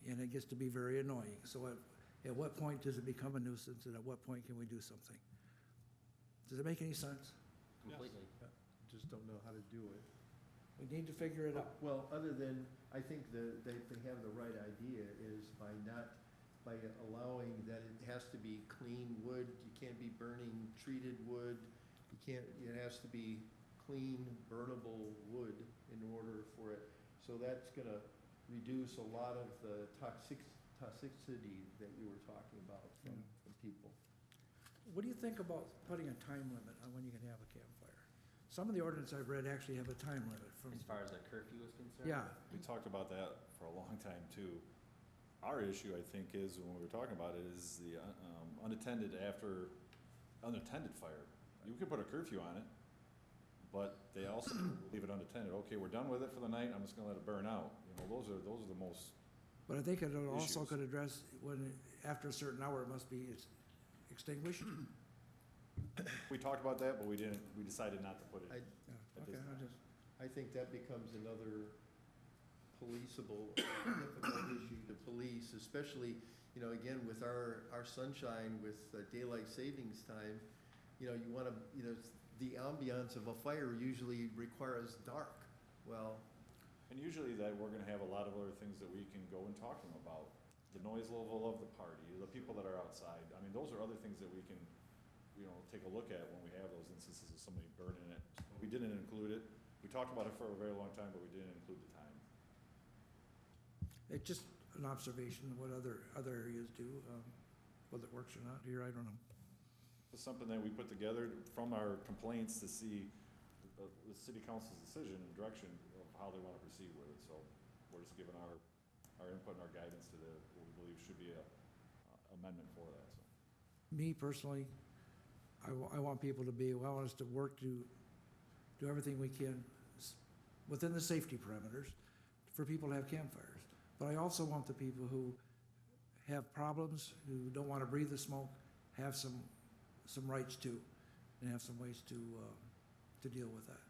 And it gets to be very annoying. So at what point does it become a nuisance, and at what point can we do something? Does it make any sense? completely. Just don't know how to do it. We need to figure it out. Well, other than, I think they have the right idea is by allowing that it has to be clean wood, you can't be burning treated wood, it has to be clean, burnable wood in order for it. So that's gonna reduce a lot of the toxicity that you were talking about from people. what do you think about putting a time limit on when you can have a campfire? Some of the ordinance I've read actually have a time limit from, As far as a curfew is concerned? yeah, We talked about that for a long time too. Our issue, I think, is when we were talking about it, is the unattended fire. You could put a curfew on it, but they also leave it unattended. Okay, we're done with it for the night, I'm just gonna let it burn out. You know, those are the most, but I think it also Issues. could address when, after a certain hour, it must be extinguished. we talked about that, but we decided not to put it. Yeah, At okay, this I just, I think that becomes another policeable, difficult issue to police, especially, you know, again, with our sunshine, with daylight savings time, you know, you wanna, you know, the ambiance of a fire usually requires dark. Well, And usually that we're gonna have a lot of other things that we can go and talk to them about. The noise level of the party, the people that are outside. I mean, those are other things that we can, you know, take a look at when we have those instances of somebody burning it. We didn't include it. We talked about it for a very long time, but we didn't include the time. it's just an observation of what other areas do, whether it works or not here, I don't know. It's something that we put together from our complaints to see the city council's decision and direction of how they wanna proceed with it. So we're just giving our input and our guidance to what we believe should be a amendment for that, so. Me personally, I want people to be, I want us to work to do everything we can within the safety parameters for people to have campfires. But I also want the people who have problems, who don't want to breathe the smoke, have some rights too, and have some ways to deal with that.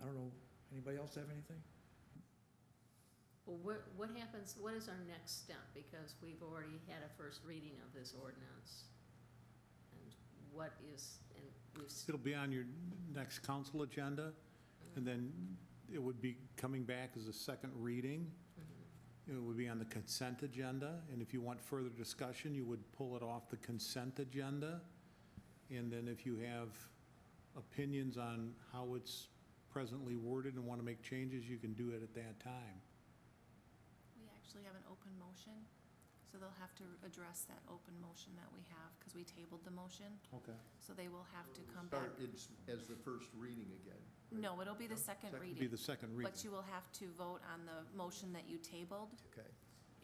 I don't know, anybody else have anything? Well, what happens, what is our next step? Because we've already had a first reading of this ordinance. And what is, and we've, It'll be on your next council agenda, and then it would be coming back as a second reading. It would be on the consent agenda, and if you want further discussion, you would pull it off the consent agenda. And then if you have opinions on how it's presently worded and want to make changes, you can do it at that time. We actually have an open motion, so they'll have to address that open motion that we have, because we tabled the motion, Okay. so they will have to come back. start it as the first reading again. right? No, it'll be the second Second. Be reading, the second reading. but you will have to vote on the motion that you tabled, Okay.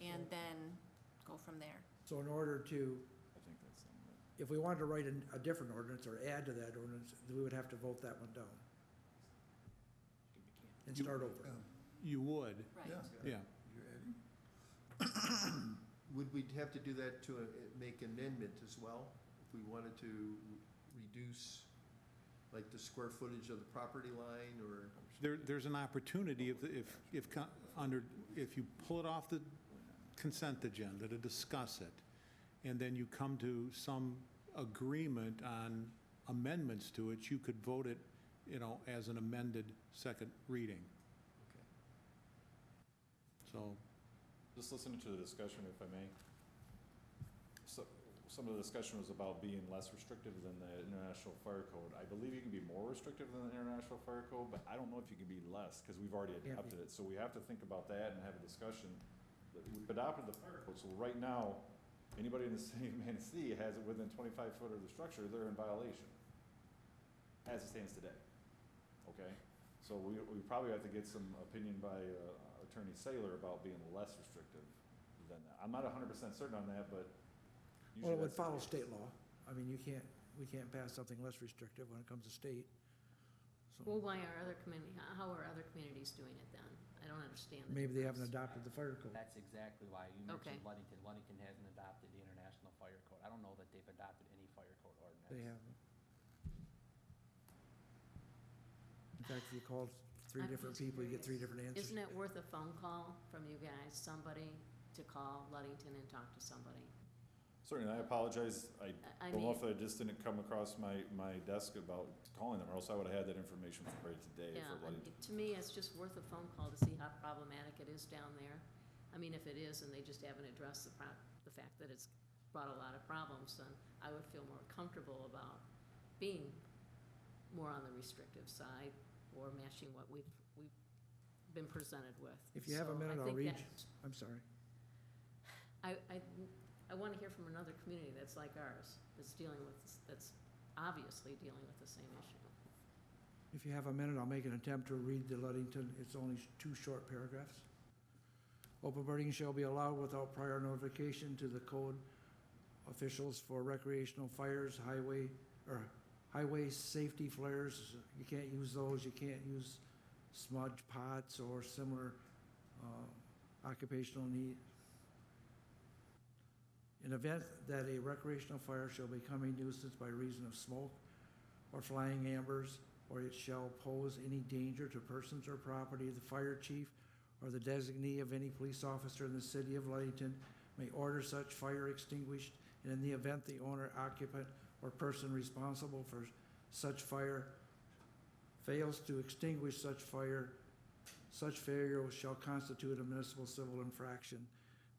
and then go from there. So in order to, I think that's something that. if we wanted to write a different ordinance or add to that ordinance, we would have to vote that one down and You- start over. You would, Right. yeah. You're adding? Would we have to do that to make amendment as well? If we wanted to reduce, like, the square footage of the property line, or? There's an opportunity if you pull it off the consent agenda to discuss it, and then you come to some agreement on amendments to it, you could vote it, you know, as an amended second reading. Okay. So, Just listening to the discussion, if I may. So, some of the discussion was about being less restrictive than the International Fire Code. I believe you can be more restrictive than the International Fire Code, but I don't know if you can be less, because we've already Can't be. adopted it. So we have to think about that and have a discussion. We've adopted the fire code, so right now, anybody in the city of Manistee has it within 25 foot of the structure, they're in violation, as it stands today. Okay? So we probably have to get some opinion by Attorney Saylor about being less restrictive than that. I'm not 100% certain on that, but Well, usually it would that's the follow case. state law. I mean, we can't pass something less restrictive when it comes to state. So well, why are other how are other communities doing it then? I don't understand. the maybe they haven't difference. adopted the fire code. That's exactly why you Okay. mentioned Ludington. Ludington hasn't adopted the International Fire Code. I don't know that they've adopted any fire code ordinance. They haven't. In fact, if you called three I'm different just people, you get three different answers. Isn't it worth a phone call from you guys, somebody to call Ludington and talk to somebody? Certainly, I apologize. I I don't know mean, if I just didn't come across my desk about calling them, or else I would have had that information for today yeah, for Ludington. to me, it's just worth a phone call to see how problematic it is down there. I mean, if it is and they just haven't addressed the fact that it's brought a lot of problems, then I would feel more comfortable about being more on the restrictive side or matching what we've been presented with. If you have a So I minute, I'll think read, that- I'm sorry. I I want to hear from another community that's like ours, that's dealing with, that's obviously dealing with the same issue. If you have a minute, I'll make an attempt to read the Ludington, it's only 2 short paragraphs. Open burning shall be allowed without prior notification to the code officials for recreational fires, highway safety flares. You can't use those, you can't use smudge pots or similar occupational need. In event that a recreational fire shall become a nuisance by reason of smoke or flying embers, or it shall pose any danger to persons or property, the fire chief or the designee of any police officer in the city of Ludington may order such fire extinguished, and in the event the owner, occupant, or person responsible for such fire fails to extinguish such fire, such failure shall constitute a municipal civil infraction.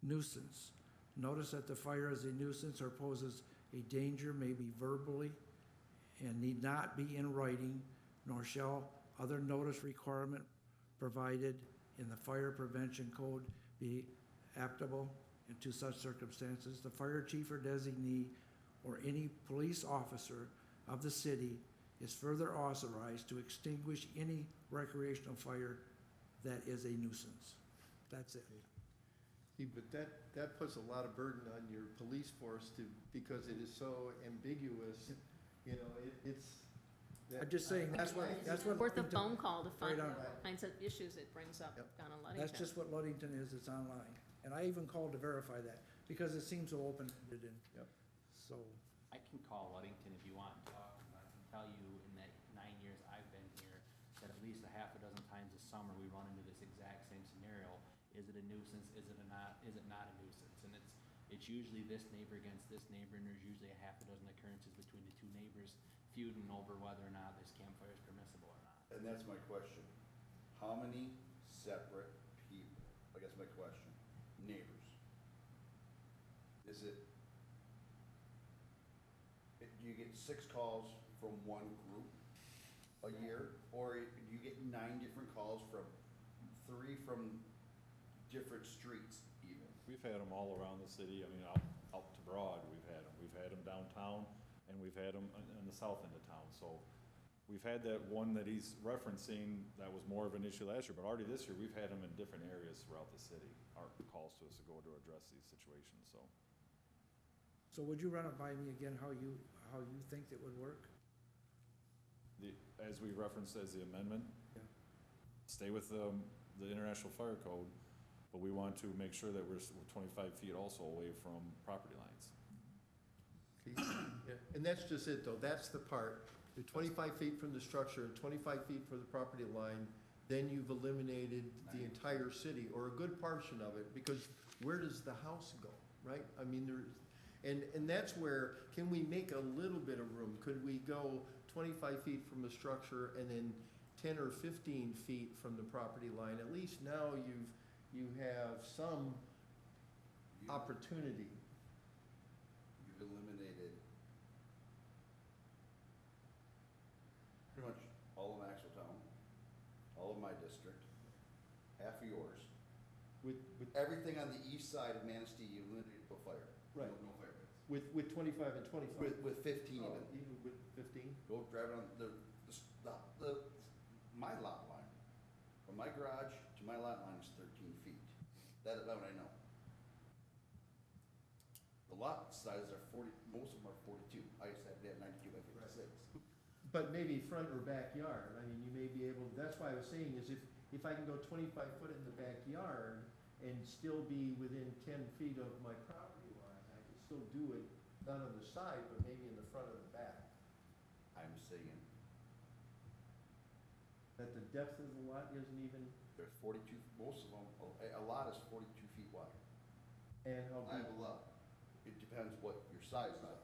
Nuisance. Notice that the fire is a nuisance or poses a danger may be verbally and need not be in writing, nor shall other notice requirement provided in the fire prevention code be applicable to such circumstances. The fire chief or designee or any police officer of the city is further authorized to extinguish any recreational fire that is a nuisance. That's it. See, but that puts a lot of burden on your police force because it is so ambiguous, you know, it's. I'm just saying, that's what Worth a Ludington- phone call to find Right on. out kinds of issues it brings up Yep. down in Ludington. That's just what Ludington is, it's online. And I even called to verify that, because it seems so open-ended and, Yep. so, I can call Ludington if you want and talk, and I can tell you in that 9 years I've been here, that at least a half a dozen times this summer, we run into this exact same scenario. Is it a nuisance, is it not a nuisance? And it's usually this neighbor against this neighbor, and there's usually a half a dozen occurrences between the two neighbors feuding over whether or not this campfire is permissible or not. And that's my question. How many separate people, I guess my question, neighbors? Is it, do you get 6 calls from one group a year? Or do you get 9 different calls from 3 from different streets even? We've had them all around the city. I mean, out to Broad, we've had them. We've had them downtown, and we've had them in the south end of town. So we've had that one that he's referencing that was more of an issue last year, but already this year, we've had them in different areas throughout the city. Our calls to us to go to address these situations, so. so would you run it by me again, how you think it would work? As we referenced as the amendment, Yeah. stay with the International Fire Code, but we want to make sure that we're 25 feet also away from property lines. See? Yeah, and that's just it, though, that's the part. You're 25 feet from the structure, 25 feet from the property line, then you've eliminated the entire city, or a good portion of it, because where does the house go, right? I mean, and that's where, can we make a little bit of room? Could we go 25 feet from the structure and then 10 or 15 feet from the property line? At least now you have some opportunity. You've eliminated pretty much all of Maxwell Town, all of my district, half of yours. With Everything on the east side of Manistee, you eliminated to a fire. Right. No fire pits. with 25 and 25. With 15 Oh, even. even with 15? Go drive it on my lot line. From my garage to my lot line is 13 feet. That one I know. The lot sizes are 40, most of them are 42. I used to have 92 by 56. But maybe front or backyard, I mean, you may be able, that's why I was saying is if I can go 25 foot in the backyard and still be within 10 feet of my property line, I can still do it, not on the side, but maybe in the front or the back. I'm saying That the depth of the lot isn't even, there's 42, most of them, a lot is 42 feet wide. and how I big? have a lot. It depends what your sizes are.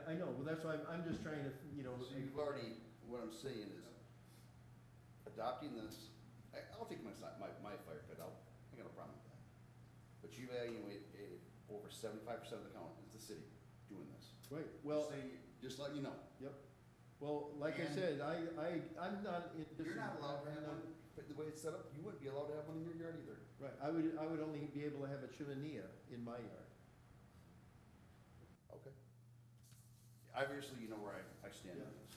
I know, well, that's why I'm just trying to, you know. So you've already, what I'm saying is, adopting this, I'll take my fire pit out, I got no problem with that. But you've alienated over 75% of the county, is the city, doing this. Right, well, Just let you know. yep. Well, like I And- said, I'm not in. You're not allowed to have one the way it's set up, you wouldn't be allowed to have one in your yard either. Right, I would only be able to have a chimenea in my yard. Okay. Obviously, you know where I stand on this.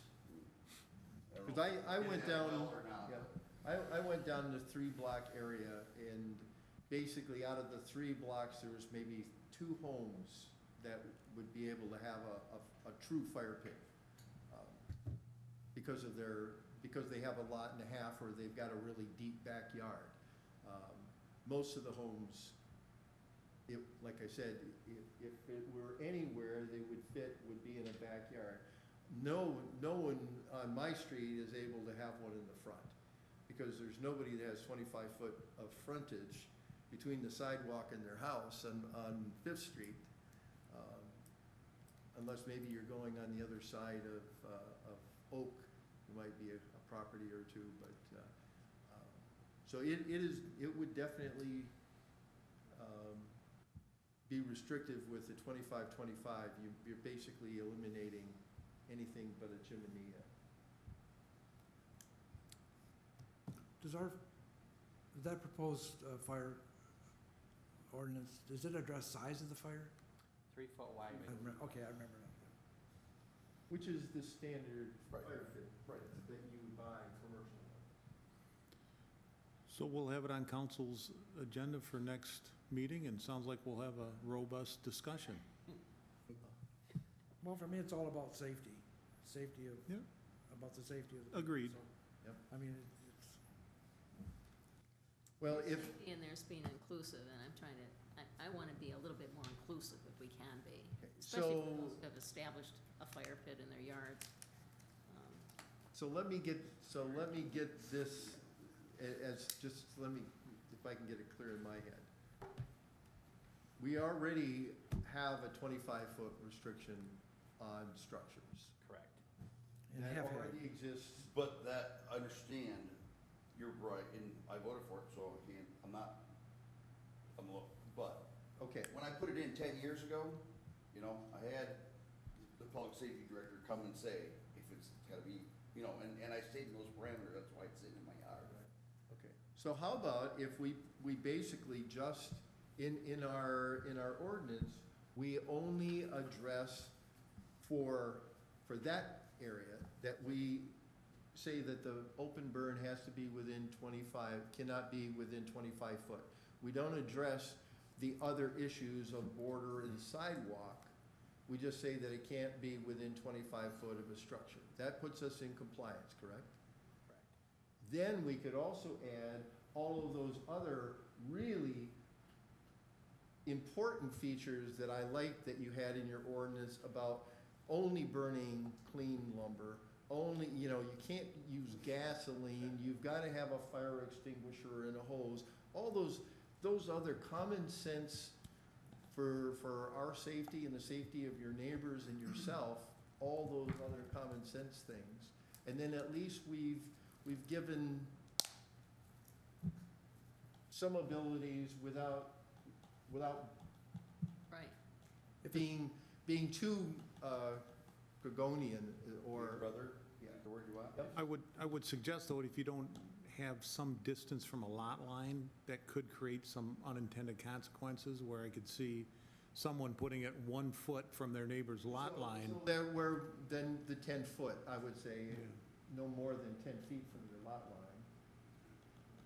don't Because know if I you went did that down, well or not, yeah, but- I went down the 3-block area, and basically out of the 3 blocks, there was maybe 2 homes that would be able to have a true fire pit. Because they have a lot and a half, or they've got a really deep backyard. Most of the homes, like I said, if it were anywhere they would fit, would be in a backyard. No one on my street is able to have one in the front, because there's nobody that has 25 foot of frontage between the sidewalk and their house on Fifth Street. Unless maybe you're going on the other side of Oak, there might be a property or two, but, so it would definitely, be restrictive with the 25-25. You're basically eliminating anything but a chimenea. Does that proposed fire ordinance, does it address size of the fire? 3 foot wide. Okay, I remember now. Which is the standard Right. fire pit that you buy commercially. So we'll have it on council's agenda for next meeting, and sounds like we'll have a robust discussion. Well, for me, it's all about safety, Yeah. about the safety of the people. Agreed. So, Yep. I mean, Well, if, Safety in there's being inclusive, and I'm trying to, I want to be a little bit more inclusive if we can be. Especially for so, those who have established a fire pit in their yards. so let me get this if I can get it clear in my head. We already have a 25-foot restriction on structures. Correct. and That half had. already exists. But that, I understand, you're right, and I voted for it, so I can't, but Okay, when I put it in 10 years ago, you know, I had the public safety director come and say, if it's gotta be, you know, and I stayed in those parameters, that's why it's sitting in my yard. okay. So how about if we basically just, in our ordinance, we only address for that area, that we say that the open burn has to be within 25, cannot be within 25 foot. We don't address the other issues of border and sidewalk. We just say that it can't be within 25 foot of a structure. That puts us in compliance, correct? Correct. Then we could also add all of those other really important features that I like that you had in your ordinance about only burning clean lumber, only, you know, you can't use gasoline, you've gotta have a fire extinguisher and a hose, all those other common sense for our safety and the safety of your neighbors and yourself, all those other common sense things. And then at least we've given some abilities without Right. being too Gregonian or. Brother, Yeah. the word you want? Yep. I would suggest, though, if you don't have some distance from a lot line, that could create some unintended consequences, where I could see someone putting it 1 foot from their neighbor's lot line. So there were, then the 10 foot, I would say, no more than 10 feet from your lot line.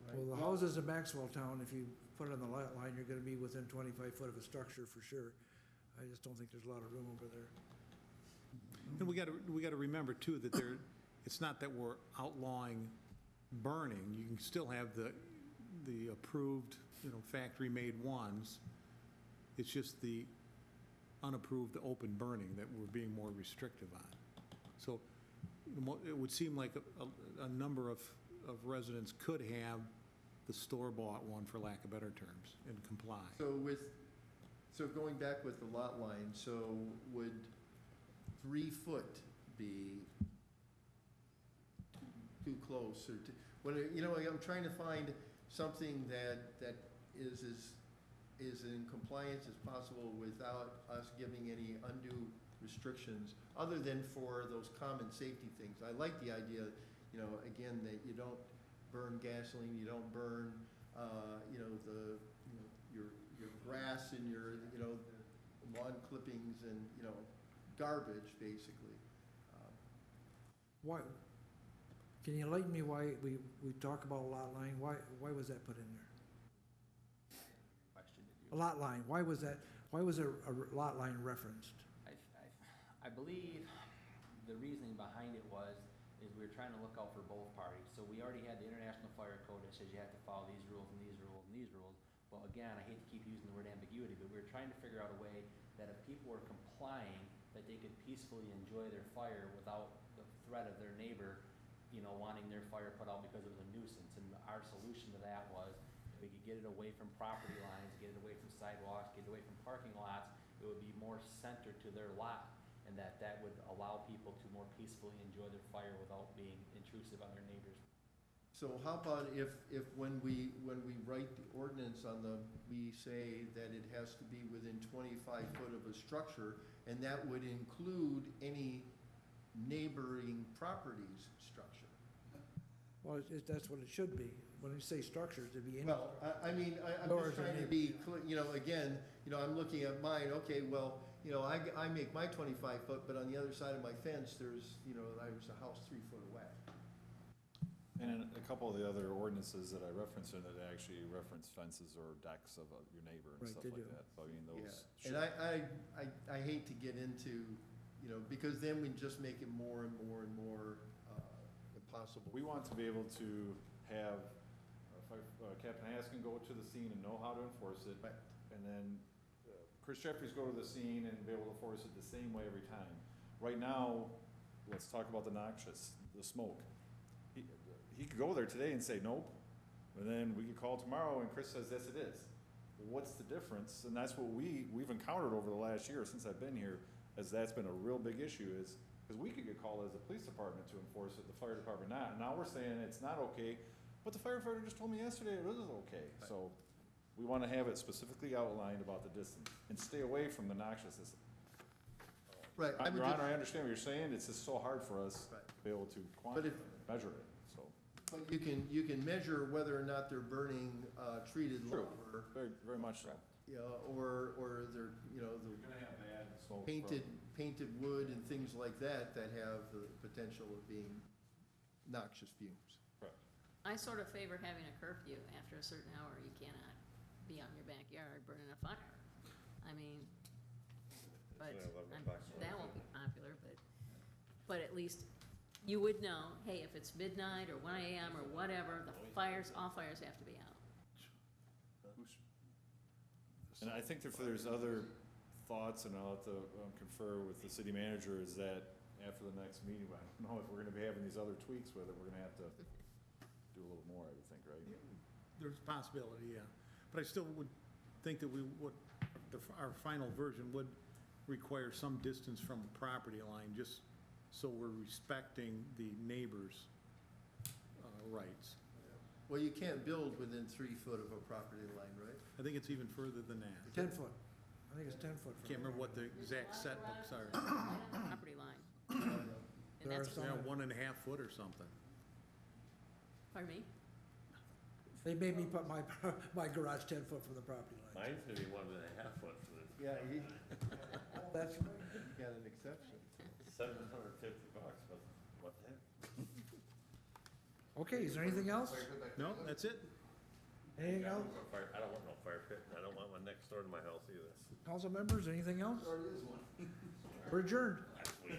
Right? Well, the houses in Maxwell Town, if you put it on the lot line, you're gonna be within 25 foot of a structure for sure. I just don't think there's a lot of room over there. And we gotta remember, too, that it's not that we're outlawing burning. You can still have the approved, factory-made ones. It's just the unapproved open burning that we're being more restrictive on. So it would seem like a number of residents could have the store-bought one, for lack of better terms, and comply. So going back with the lot line, so would 3 foot be too close, or I'm trying to find something that is as in compliance as possible without us giving any undue restrictions, other than for those common safety things. I like the idea, again, that you don't burn gasoline, you don't burn, you know, your grass and your, you know, lawn clippings and, you know, garbage, basically. Why, can you enlighten me why we talk about a lot line? Why was that put in there? Question, did A you? lot line, why was that, why was a lot line referenced? I believe the reasoning behind it is we were trying to look out for both parties. So we already had the International Fire Code that says you have to follow these rules and these rules and these rules. Well, again, I hate to keep using the word ambiguity, but we were trying to figure out a way that if people were complying, that they could peacefully enjoy their fire without the threat of their neighbor, you know, wanting their fire put out because it was a nuisance. And our solution to that was, if we could get it away from property lines, get it away from sidewalks, get it away from parking lots, it would be more centered to their lot, and that would allow people to more peacefully enjoy their fire without being intrusive on their neighbors. So how about if when we write the ordinance on we say that it has to be within 25 foot of a structure, and that would include any neighboring property's structure? Well, that's what it should be. When you say structures, it'd be any. Well, I'm Doors just or trying to be, you know, again, you know, I'm looking at mine, okay, well, you know, I make my 25 foot, but on the other side of my fence, there's, you know, there's a house 3 foot away. And in a couple of the other ordinances that I referenced in it, they actually reference fences or decks of your neighbor and Right, stuff they like do. that. So I mean, Yeah, those. and I hate to get into, you know, because then we just make it more and more and more impossible. We want to be able to have Captain Haskin go to the scene and know how to enforce it. Right. And then Chris Jeffries go to the scene and be able to enforce it the same way every time. Right now, let's talk about the smoke. He could go there today and say, nope, and then we could call tomorrow and Chris says, yes, it is. What's the difference? And that's what we've encountered over the last year since I've been here, as that's been a real big issue is, because we could get called as a police department to enforce it, the fire department not. And now we're saying it's not okay, but the firefighter just told me yesterday it is okay. Right. So we want to have it specifically outlined about the distance and stay away from the noxiousness. Right. I would Your just- Honor, I understand what you're saying. It's just so hard for us Right. to be able to But if- measure it, so. But you can measure whether or not they're burning treated True. lumber, Very, very much so. you know, or they're, you know, the You're gonna have bad smoke painted wood and things like that have the potential of being noxious fumes. I sort of favor having a curfew. After a certain hour, you cannot be out in your backyard burning a fire. I mean, but that won't be popular, but at least you would know, hey, if it's midnight or 1 AM or whatever, all fires have to be out. And I think if there's other thoughts, and I'll have to confer with the city manager, is that after the next meeting, I don't know if we're gonna be having these other tweaks with it, we're gonna have to do a little more, I would think, right? There's a possibility, yeah. But I still would think that our final version would require some distance from the property line, just so we're respecting the neighbor's rights. Well, you can't build within 3 foot of a property line, right? I think it's even further than that. 10 foot. I think it's 10 foot. Can't remember what the exact setbacks are. Right on the property line. And There are that's, some- Yeah, 1.5 foot or something. pardon me? They made me put my, my garage 10 foot from the property line. Mine's gonna be 1.5 foot for this. Yeah, you That's right. got an exception. $750, but what the heck? Okay, is there anything else? No, that's it? Anything else? I don't want no fire pit, and I don't want one next door to my house either. Council members, anything else? There already is one. We're adjourned. Last week.